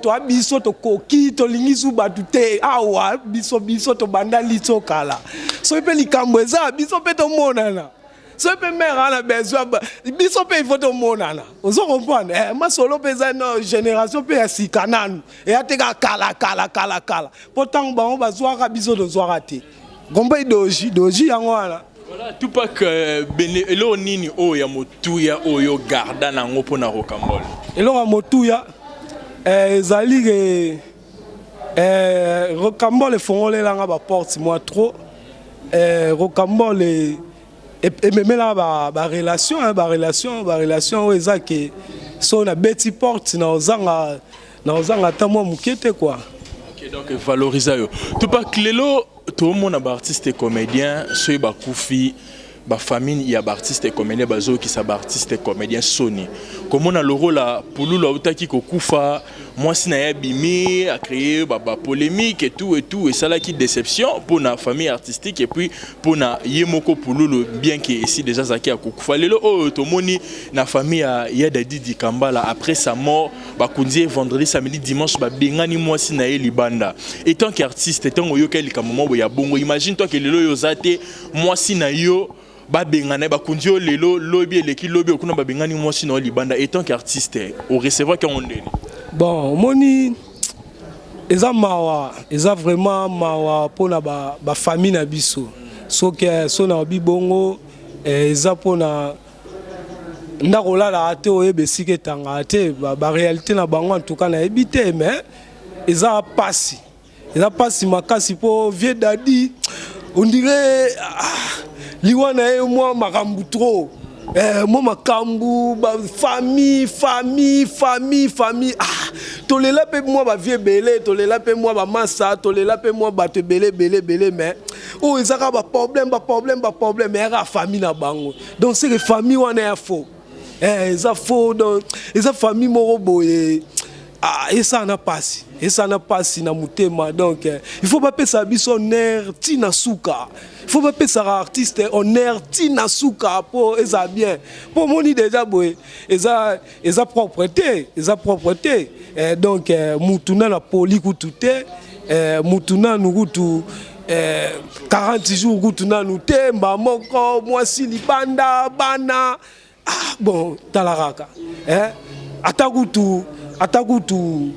to koki to lingisu batu te awa biso to banda litso kala so pe likambo eza biso pe to monana so pe mère na besoin biso pe il faut to monana ozo comprendre ma solo pe za no génération pe ya sikananu e ateka kala pourtant ba on bazwaka biso to zwaka te gomba doji yango wana. Voilà, tout pas que elo nini o ya motuya oyo garda na ngopo na Rocambole. Elo ya motuya ezali Rocambole fongole langa ba porte moi trop Rocambole et même là ba relation o eza que so na beti porte na ozanga ta mwa mukete quoi. OK, donc valoriser yo. Tout pas lelo tout le monde artiste et comédien, ceux ba koufi ba famille ya artiste et comédien bazo qui sa artiste et comédien Sony. Comment on a le rôle là pour nous là utaki ko kufa moi si na ya bimi a créer ba polémique et tout et ça là qui déception pour na famille artistique et puis pour na yemoko pour nous bien que ici déjà zaki a kufa lelo oh to moni na famille ya Dadi Kambala après sa mort ba kunzi vendredi samedi dimanche ba bengani moi si na libanda et tant qu'artiste tant oyo quel moment ya bongo imagine toi que lelo yo zate moi si na yo ba bengana ba kundio lelo lobby eleki lobby okuna ba bengani moi si na libanda et tant qu'artiste au recevoir quand on est bon moni eza mawa eza vraiment mawa pona ba famille na biso soki so na bibongo eza pona ndakolala ate oyebe sike tanga ate ba réalité na bango en tout cas na ebité mais eza pasi makasi po vieux Dadi on dirait liwana e moi makambu trop moi makambu ba famille tolela pe moi ba vieux belé tolela pe moi ba massa tolela pe moi ba te belé mais oh ezaka ba problème mais la famille na bango donc c'est que famille wana ya faux eza faux donc eza famille moko boye et ça n'a pas na mutema donc il faut pas pesa biso honneur tina suka il faut pas pesa artiste honneur tina suka pour eza bien pour moni déjà boy eza propreté donc mutuna na poli kututé mutuna nukutu 40 jours kutuna nute mbamoko mwasi libanda bana bon talaraka atakutu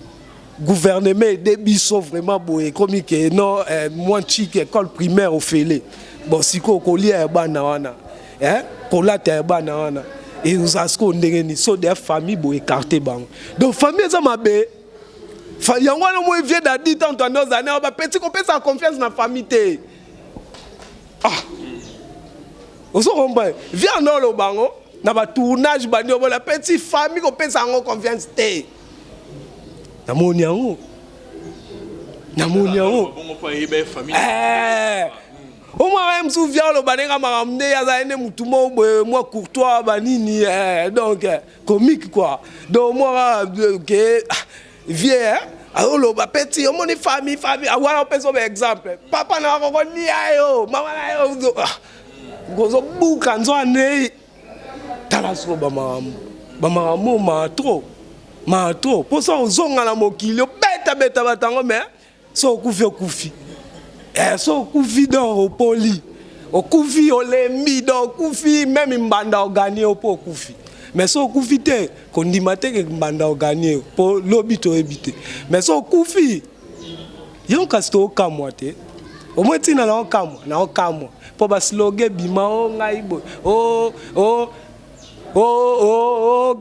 gouvernement de biso vraiment boye comme que non moi chic école primaire au félé bon siko kolia bana wana kolata bana wana et nous asko ndengeni so des familles boye écarté bango donc famille za mabe yango wana mo vieux Dadi tant nos années ba petit ko pesa confiance na famille te oso komba viens no lo bango na ba tournage bandi o la petite famille ko pesa ngo confiance te namoni yango au moins me souviens le banenga maramne ya zaene mutumo moi courtois banini donc comique quoi donc moi que vieux alors le petit on est famille avoir un exemple papa na ko ni ayo mama na yo gozo buka nzwane talaso ba maramu ma trop pour ça ozonga na mokili beta batango mais so kufi so kufi dans poli okufi olembi donc kufi même mbanda oganie po kufi mais so kufi te kondima te ke mbanda oganie po lobi to ebité mais so kufi yon kasto kamwa te au moins tina na okamwa po ba slogan bima o ngai boy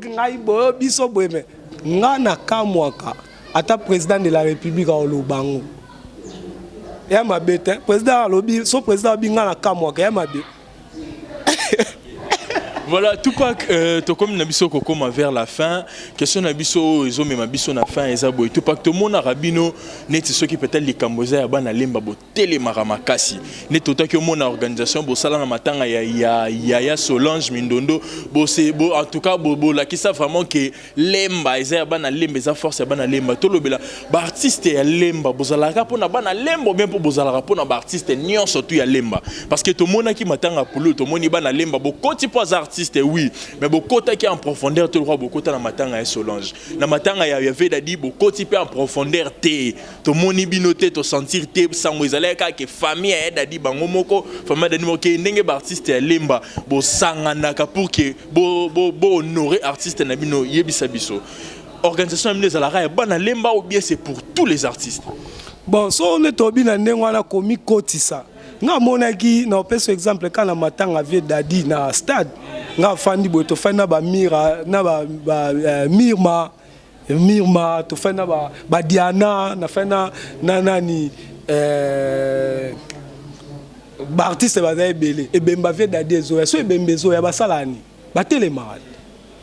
ngai boy biso boy mais ngana kamwaka ata président de la République au Lubango ya mabete président lobi so président bingana kamwaka ya mabe. Voilà, tout quoi to comme nabiso kokoma vers la fin, question nabiso ezo mema biso na fin ezabo tout pas que tout monde arabino net ceux qui peut-être les kamboza ya bana lemba bo telemara makasi net tout que mon organisation bo sala na matanga ya Solange Mindondo bo c'est bo en tout cas bo la qui ça vraiment que lemba eza bana lemba eza force ya bana lemba to lobela ba artiste ya lemba bo sala ka pona bana lemba bien pour bo sala pona ba artiste nion surtout ya lemba parce que tout monde qui matanga pour tout monde bana lemba bo koti pas artiste oui mais beaucoup qui en profondeur tout le roi beaucoup na matanga ya Solange na matanga ya avait Dadi beaucoup type en profondeur té to moni binoté to sentir té sango ezaleka que famille ya Dadi bango moko famille Dadi moko ndenge ba artiste ya lemba bo sanganaka pour que bo honorer artiste na bino yebisa biso organisation mine ezalaka ya bana lemba ou bien c'est pour tous les artistes bon so on est tobi na ndenge wana komi kotisa nga monaki na opesa exemple kana matanga vieux Dadi na stade nga fandi boy to fana ba mira na ba mirma to fana ba Diana na fana na nani ba artiste ba za ebele ebemba vieux Dadi ezo so ebembezo ya basalani ba télémarade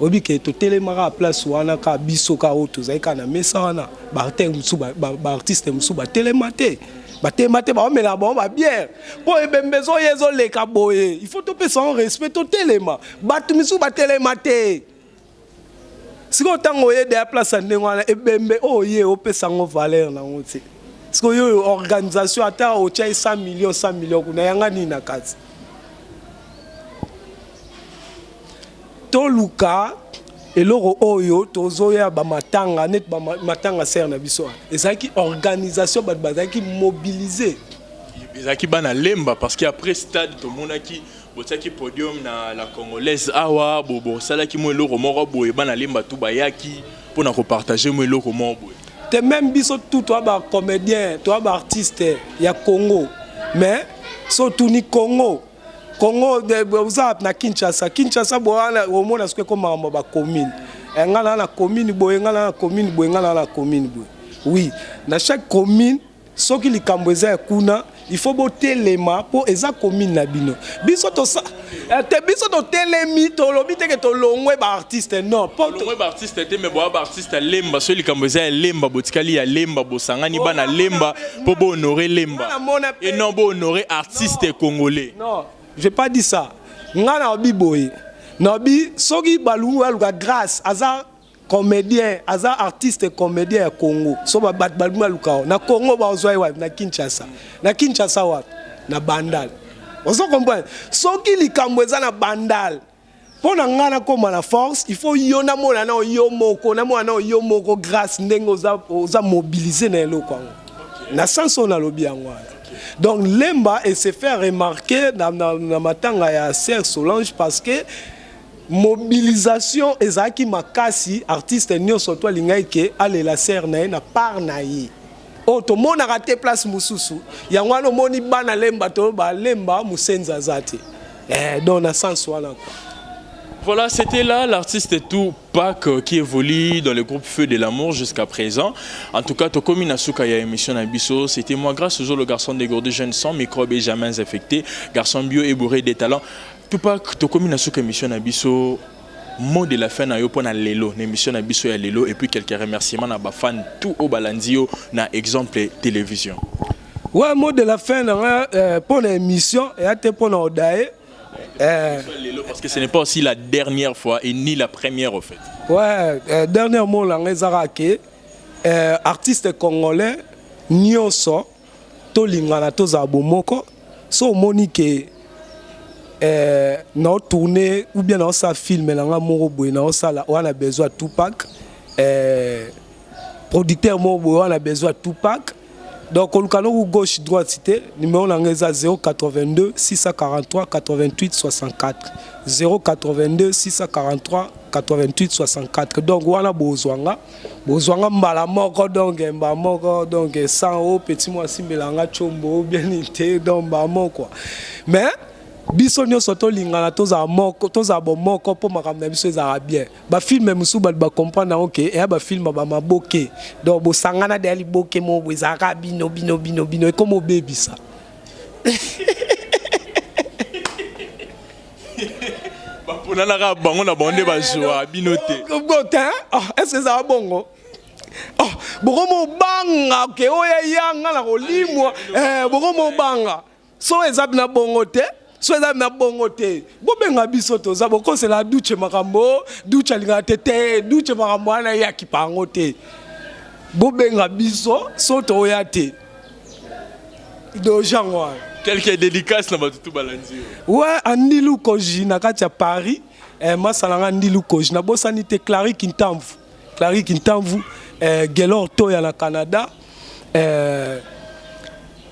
obi ke to telemara place wana ka biso ka oto zaika na mesa wana ba artiste musu ba telemate ba mela bon ba bière po ebembezo yezo leka boye il faut to pesa en respect to telema batu musu ba telemate siko tango ye de place ndengwana ebembe oye opesa ngo valeur na ngoti siko yo organisation ata o chai 100 millions kuna yanga ni na kazi to luka eloko oyo tozoya ba matanga net ba matanga ser na biso ezaki organisation ba bazaki mobiliser ezaki bana lemba parce que après stade to monaki botaki podium na la congolaise awa bobo salaki mo eloko moko boye bana lemba tout bayaki pour na partager mo eloko moko boye te même biso tout toi ba comédien toi ba artiste ya Congo mais surtout ni Congo de uzap na Kinshasa boana omona sike ko mamba ba commune ngala na commune boye ngala na commune boye ngala na commune boye oui na chaque commune soki likambo eza kuna il faut botelema po eza commune na bino biso to sa te biso to telemi to lobi te ke to longwe ba artiste non po longwe ba artiste te me bo ba artiste lemba so likambo eza lemba botikali ya lemba bosangani bana lemba po bo honorer lemba et non bo honorer artiste congolais. Non, je pas dit ça. Ngana obi boye. Nobi soki balungu aluka grâce aza comédien, aza artiste comédien à Congo. So ba balungu aluka na Congo ba ozwa wa na Kinshasa. Na Kinshasa wa na Bandal. Ozo comprendre. Soki likambo eza na Bandal. Pour ngana koma na force, il faut yona mona na yo moko, na mona na yo moko grâce ndengo oza mobiliser na eloko. Na sanso na lobi yango. Donc Lemba et se faire remarquer dans matanga ya Serge Solange parce que mobilisation ezaki makasi artiste nyonso to lingai ke ale la ser na par na yi oto mona raté place mususu yango no moni bana Lemba to ba Lemba musenza zate donc na sens wana quoi. Voilà, c'était là l'artiste Tupac qui évolue dans le groupe Feu de l'amour jusqu'à présent. En tout cas, Tokomi Nasuka ya émission Nabiso, c'était moi grâce au le garçon dégourdé jeune sans microbes et jamais infecté, garçon bio et bourré des talents. Tupac, Tokomi Nasuka émission Nabiso, mot de la fin na yo pona lelo, l'émission Nabiso ya lelo et puis quelques remerciements na ba fan tout au balandio na exemple télévision. Ouais, mot de la fin pour l'émission et à te pour odaye. Parce que ce n'est pas aussi la dernière fois et ni la première au fait. Ouais, dernièrement, artiste congolais, nyonso, to lingana to zabomoko, so monique na tourné ou bien dans sa film na moko boy na sala on a besoin de Tupac, producteur moko on a besoin de Tupac. Donc, on a gauche droite cité numéro 082 643 88 64 082 643 88 64. Donc, on a besoin mbala moko donc mba moko donc 100 euros petit moi simbelanga chombo bien été donc mba moko. Mais biso nyonso to lingana toza moko toza bomoko po makamna biso ezala bien ba film musu ba comprendre OK et ba film ba maboke donc bo sangana de ali boke mo ezaka bino et comme baby ça ba ponana ka bango na bonde ba joa binote est-ce que ça va bongo bokomo banga ke oya yanga na kolimwa bokomo banga so ezab na bongo te so ezab na bongo te bobenga biso toza boko c'est la douche makambo douche linga tete douche makambo ana ya kipango te bobenga biso so to ya te do jangwa quelques dédicaces na batutu balanzi ouais andilu koji na kati ya Paris masalanga andilu koji na bosani te Clary Kintamvu Gelor Toya na Canada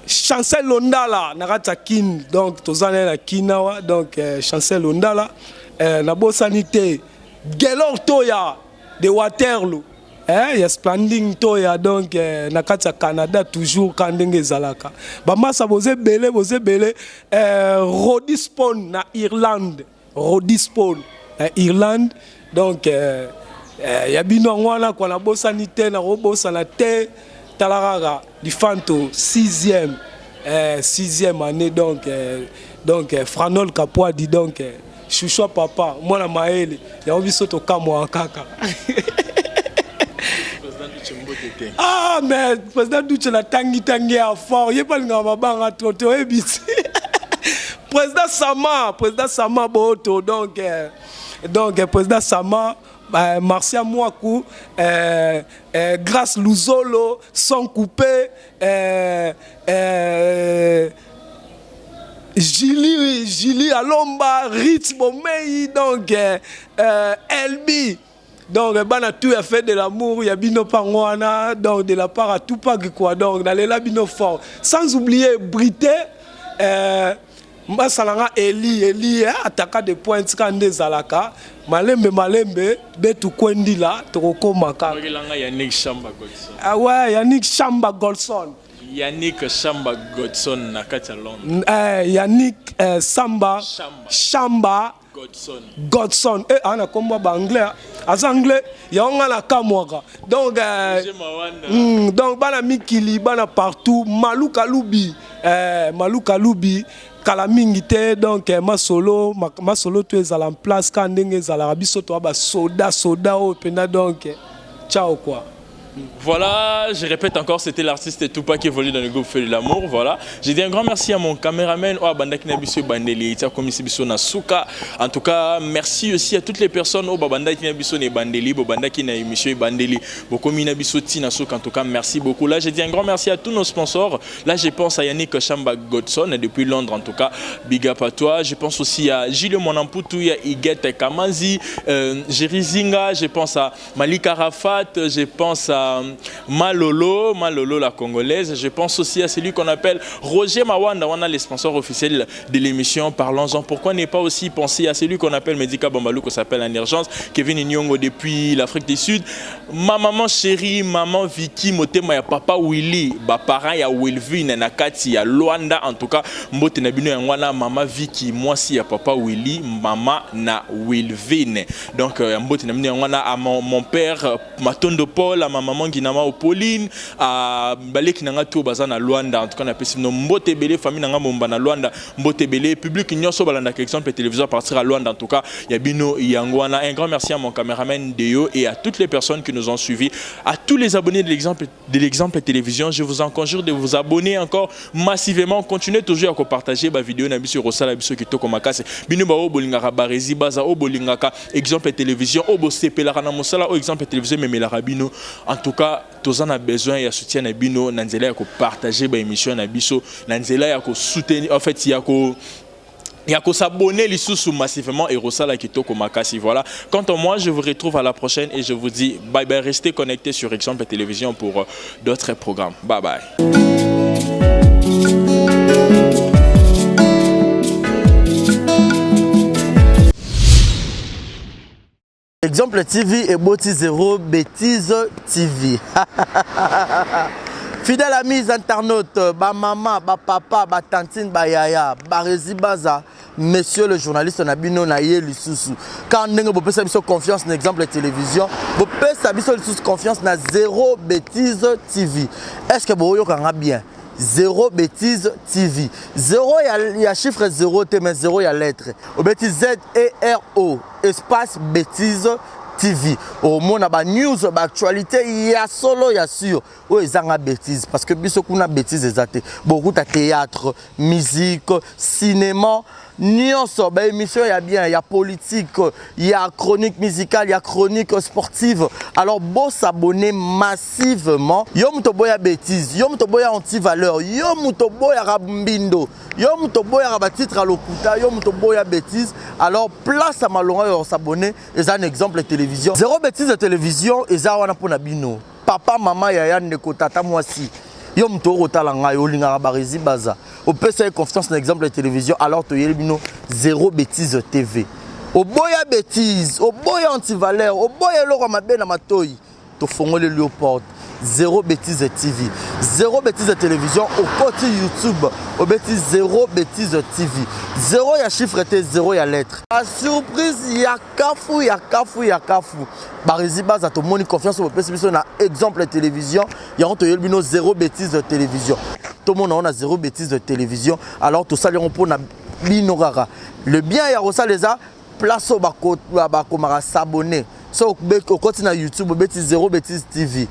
Chancel Londala na kati ya kin donc tozana na kinawa donc Chancel Londala na bosani te Gelor Toya de Waterloo yes planning Toya donc na kati ya Canada toujours quand ndenge zalaka ba masa boze belé Rodispon na Irlande Irlande donc ya bino ngwana kwa na bosani te na robosana te talarara du fanto 6e année donc Franol Kapwa dit donc chouchou papa mwana maele yango biso tokamwa kaka. Ah mais président Douche la tangi à fort yé pas nga mabanga trotte ebisi. Président Sama boto donc président Sama Marcia Mouakou, Grâce Luzolo, Son Coupé, Gili Alomba, Ritz Bomei, donc Elbi. Donc, tout a fait de l'amour, il y a Bino Pangwana, donc de la part à Tupac quoi, donc dans les labino fort. Sans oublier Brité, Mbasalanga Eli, attaquant de points Kande Zalaka, Malembe, Betu Kwendila, Toko Maka. Yannick Chamba Godson. Ah ouais, Yannick Chamba Godson. Yannick Chamba Godson, na Londres. Yannick Chamba Godson. On a combat anglais. En anglais, il y a un kamwaka. Donc, bana Mikili, bana partout. Malou Kaloubi, Kalamingite, donc ma solo tu es en place quand ndenge à biso to ba soda au pena donc ciao quoi. Voilà, je répète encore, c'était l'artiste Tupac qui évolue dans le groupe Feu de l'amour. Voilà, j'ai dit un grand merci à mon caméraman en tout cas, merci aussi à toutes les personnes en tout cas, merci beaucoup. Là, j'ai dit un grand merci à tous nos sponsors. Là, je pense à Yannick Chamba Godson depuis Londres, en tout cas, big up à toi. Je pense aussi à Gilles Monamputu, Iguette Kamazi, Jerry Zinga, je pense à Malik Arafat, je pense à Malolo la congolaise. Je pense aussi à celui qu'on appelle Roger Mawanda. On a les sponsors officiels de l'émission. Parlons-en. Pourquoi ne pas aussi penser à celui qu'on appelle Medika Bambalou, qu'on s'appelle en urgence, Kevin Nyongo depuis l'Afrique du Sud. Ma maman chérie, maman Vicky, Motema ya papa Willy, parents ya Wilvin, Nakati, ya Luanda. En tout cas, Mbote Nabino Yangwana, maman Vicky, moi si ya papa Willy, maman na Wilvin. Donc, Mbote Nabino Yangwana à mon père, Matondo Paul, à ma maman Ginama au Pauline, à Balek Nanga Tou Bazana Luanda. En tout cas, on appelle ça Mbote Bele, famille Nanga Mombana Luanda, Mbote Bele, public Nyoso Balanda, exemple, téléviseur à partir à Luanda. En tout cas, Yabino Yangwana. Un grand merci à mon caméraman Deo et à toutes les personnes qui nous ont suivis, à tous les abonnés de l'exemple télévision. Je vous en conjure de vous abonner encore massivement. Continuez toujours à partager ma vidéo na biso Rosala biso Kitoko Makase. Bino ba obolingaka barezi baza obolingaka exemple télévision obo sepelaka na mosala o exemple télévision memela rabino. En tout cas, tous on a besoin de soutien na bino na nzela ya ko partager ba émission na biso na nzela ya ko soutenir en fait ya ko s'abonner lisusu massivement et Rosala Kitoko Makasi. Voilà. Quant à moi, je vous retrouve à la prochaine et je vous dis bye bye. Restez connectés sur Exemple Télévision pour d'autres programmes. Bye bye. Exemple TV et Boti Zéro Bêtise TV. Fidèle amis internautes, ba maman, ba papa, ba tantine, ba yaya, ba rezi baza, monsieur le journaliste Nabino Naye Lisusu. Quand vous pouvez avoir confiance dans l'exemple télévision, vous pouvez avoir confiance dans Zéro Bêtise TV. Est-ce que vous avez bien? Zéro Bêtise TV. Zéro, il y a chiffre 0, mais 0, il y a lettre. Au bêtise Z-E-R-O, espace Bêtise TV. Au monde, il y a news, il y a actualité, il y a solo, il y a sûr. Oui, il y a bêtise. Parce que beaucoup de bêtises, beaucoup de théâtre, musique, cinéma. Nyonso, bah émission il y a bien, il y a politique, il y a chronique musicale, il y a chronique sportive. Alors bon s'abonner massivement. Yo mutoboya bêtise, yo mutoboya anti-valeur, yo mutoboya rabimbindo, yo mutoboya rabatitre à l'okuta, yo mutoboya bêtise. Alors place à malonga s'abonner, et ça un exemple télévision. Zéro bêtise de télévision, et ça wana pona bino. Papa, maman, yaya, neko, tata, moi si. Yo mto talanga yo lingara barezi baza. Au PC confiance dans l'exemple de télévision alors to yelbino Zéro Bêtise TV. Au boya bêtise, au boya anti-valeur, au boya loro mabe na matoi. To fongole lui porte. Zéro Bêtise TV. Zéro Bêtise de télévision au côté YouTube. Au bêtise Zéro Bêtise TV. Zéro y a chiffre T, zéro y a lettre. La surprise y a kafou, y a kafou, y a kafou. Barezi baza to moni confiance au PC na exemple de télévision. Y a on to yelbino Zéro Bêtise de télévision. Tout le monde on a Zéro Bêtise de télévision. Alors tout ça les on pour na binorara. Le bien y a ça les a place où bakomaka s'abonner. So au côté na YouTube bêtise 0 bêtise TV.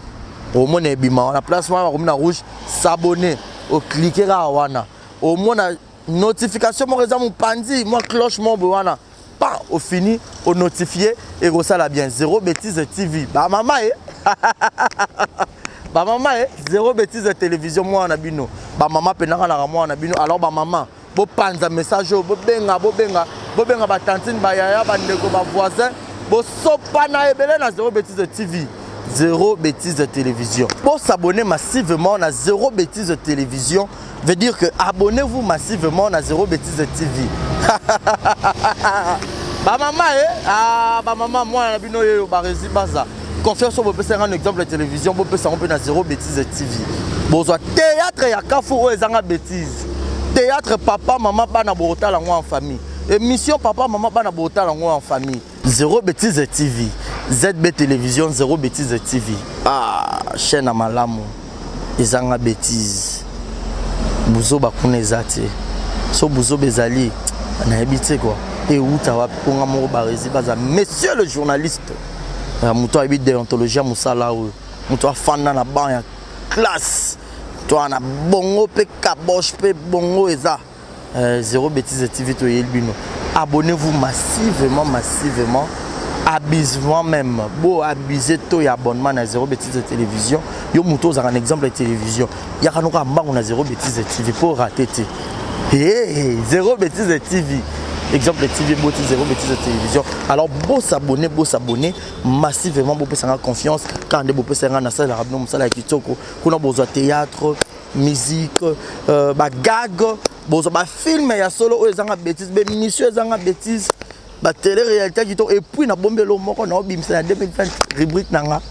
Au moins ebima la place moi na rouge s'abonner. Au cliquer là wana. Au moins na notification mon réseau mon pandi, moi cloche mon wana. Pas au fini au notifier et ça la bien 0 bêtise TV. Ba maman ba maman 0 bêtise télévision moi na bino. Ba maman penaka na moi na bino. Alors ba maman bo panza message bo benga ba tantine ba yaya ba ndeko ba voisin bo sopa na ebele na 0 bêtise TV. 0 bêtise télévision. Pour s'abonner massivement à 0 bêtise télévision veut dire que abonnez-vous massivement à 0 bêtise TV. Ba maman ba maman moi na bino yo ba resi baza. Confiance au peut un exemple de télévision bo peut ça on peut na 0 bêtise TV. Bozwa théâtre ya kafu o ezanga bêtise. Théâtre papa maman bana bota la en famille. Émission papa maman bana bota la en famille. 0 bêtise TV. ZB télévision 0 bêtise TV. Ah, chaîne à malamu. Ezanga bêtise. Buzo bakune zate. So buzo bezali na ebité quoi. Et où ta wa ponga mo ba resi baza monsieur le journaliste. Muto habite déontologie musala ou muto fan na ban ya classe. Toi na bongo pe kabosh pe bongo eza 0 bêtise TV to yelbino. Abonnez-vous massivement. Abusement même. Beau abuser to ya abonnement na 0 bêtise télévision. Yo muto za un exemple de télévision. Ya kanoka mbango na 0 bêtise TV pour rater. 0 bêtise TV. Exemple de TV Boti 0 bêtise de télévision. Alors beau s'abonner massivement beau peut confiance quand des beau peut s'en na salle rabno musala kitoko kuna besoin théâtre musique ba gag besoin ba film ya solo ezanga bêtise be émission ezanga bêtise ba télé réalité kitoko et puis na bombelo moko na obimisa na 2020 rubrique nanga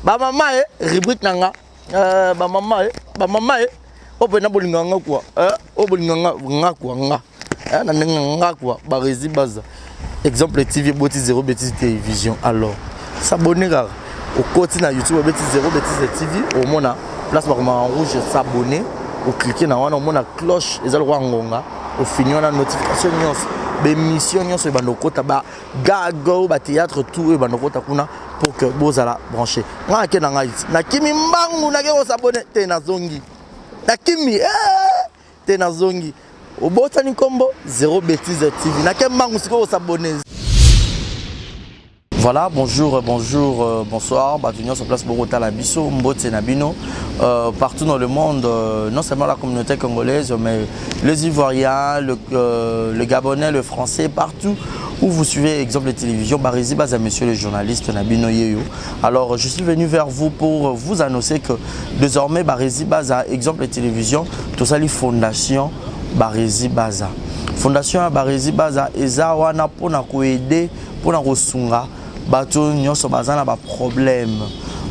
ba maman rubrique nanga ba maman opena bolinganga quoi obolinganga ngakwa nga na nga quoi ba resi baza exemple TV Boti 0 bêtise télévision. Alors s'abonner au côté na YouTube bêtise 0 bêtise TV au mona place par en rouge s'abonner au cliquer na wana au mona cloche ezal roi ngonga au fini on a notification nyonso bémission nyonso ba nokota ba gago ba théâtre tout e ba nokota kuna pour que bozala brancher nga ke na ngai na kimi mbangu na ke s'abonner te na zongi na kimi te na zongi au botani combo 0 bêtise TV na ke mbangu siko s'abonner. Voilà, bonjour, bonsoir, Batunion sur place Bogota la Bisso, Mbote Nabino, partout dans le monde, non seulement la communauté congolaise, mais les Ivoiriens, le Gabonais, le Français, partout où vous suivez exemple de télévision, Barizi Baza, monsieur le journaliste Nabino Yeyo. Alors, je suis venu vers vous pour vous annoncer que désormais Barizi Baza, exemple de télévision, tout ça, les fondations Barizi Baza. Fondation Barizi Baza, Ezawana pour nous aider, pour nous ressonger. Bato nyonso bazana ba problème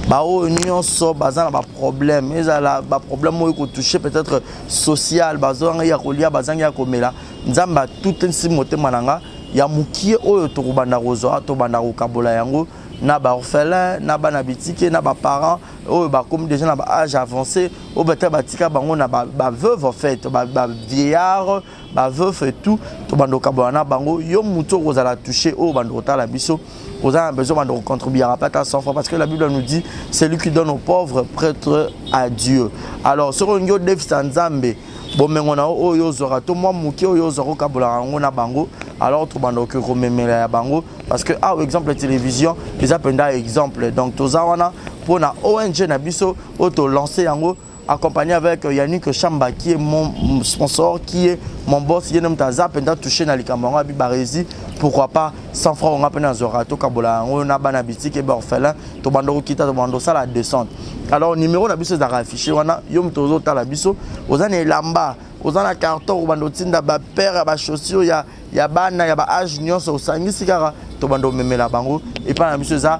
bao nyonso bazana ba problème ezala ba problème mo ko toucher peut-être social bazanga ya kolia bazanga ya komela nzamba tout nsi motema nanga ya mukie oyo to kubanda rozo to banda ko kabola yango na ba orphelin na ba na bitike na ba parents oyo ba comme déjà na ba âge avancé o beta batika bango na ba veuve en fait ba vieillard ba veuve et tout to banda ko kabola na bango yo muto kozala toucher o banda ko tala biso. Vous avez besoin de contribuer à pas à 100 francs parce que la Bible nous dit c'est lui qui donne aux pauvres prêtre à Dieu. Alors sur un yo dev sanzambe bon mais on a oyo zora to moi muki oyo zoro kabola ngona bango alors to bando que rememela ya bango parce que exemple la télévision les appenda exemple donc to zawana pour na ONG na biso auto lancer yango accompagné avec Yannick Chamba qui est mon sponsor, qui est mon boss, qui est notre zapenda touché dans les camarades abi Barizi. Pourquoi pas 100 francs on a peine à Zorato Kabola, on a banabiti qui est orphelin, to bando kita to bando ça la descente. Alors numéro na biso za affiché wana yom tozo ta la biso, ozana lamba, ozana carton o bando tinda ba père ba chaussures ya bana ya ba âge nyonso osangisi kara to bando memela bango et pas na biso za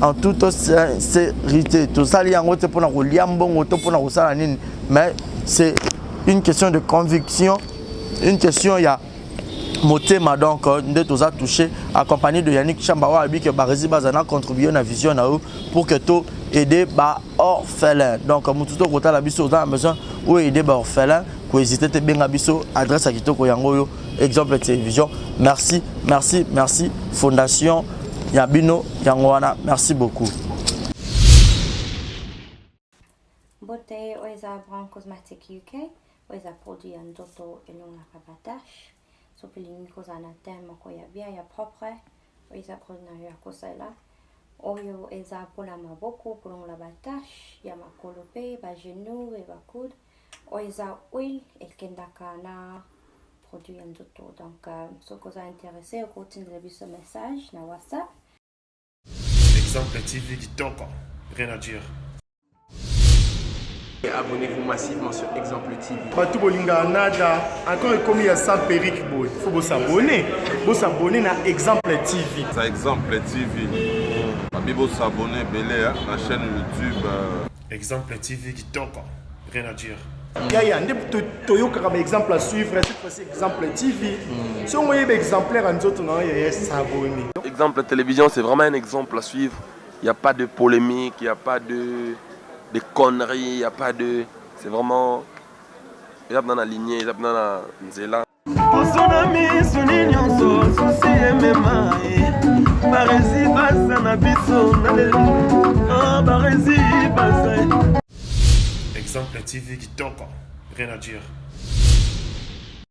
en toute sincérité. Tout ça, il y a un autre pour nous lier, mais c'est une question de conviction, une question, il y a motema donc de tout ça touché, accompagné de Yannick Chambawa, avec que Barizi Bazana contribué à la vision pour que tout aider ba orphelin. Donc, Moututo Kota la biso, on a besoin ou aider ba orphelin, pour hésiter te bien biso adresse à Kitoko Yangoyo Exemple Télévision. Merci, merci, merci. Fondation Yabino Yangwana. Merci beaucoup. Beauté Oisa Brand Cosmetic UK. Oisa produit en toto et non la cabatache. Sopiling kozana tema koya bien ya propre. Oisa produit ya kosela. Oyo eza pona maboko pour la batache ya makolope ba genou et ba coude. Oisa oil et kendaka na produit en toto. Donc ce que vous intéressé au continue de ce message na WhatsApp. Exemple TV Kitoko, rien à dire. Et abonnez-vous massivement sur Exemple TV. Batou bolinga nada, encore comme il y a 100 perruques boy. Faut vous s'abonner. Vous s'abonner na Exemple TV. C'est Exemple TV. Vous s'abonner belé la chaîne YouTube. Exemple TV Kitoko, rien à dire. Yaya, Toyo comme exemple à suivre, cette fois-ci Exemple TV. Si on voyait exemplaire en autres, non, il y a s'abonner. Exemple télévision, c'est vraiment un exemple à suivre. Il n'y a pas de polémique, il n'y a pas de conneries, il n'y a pas de... C'est vraiment... Il y a dans la lignée, il y a dans la nzela. Exemple TV Kitoko, rien à dire.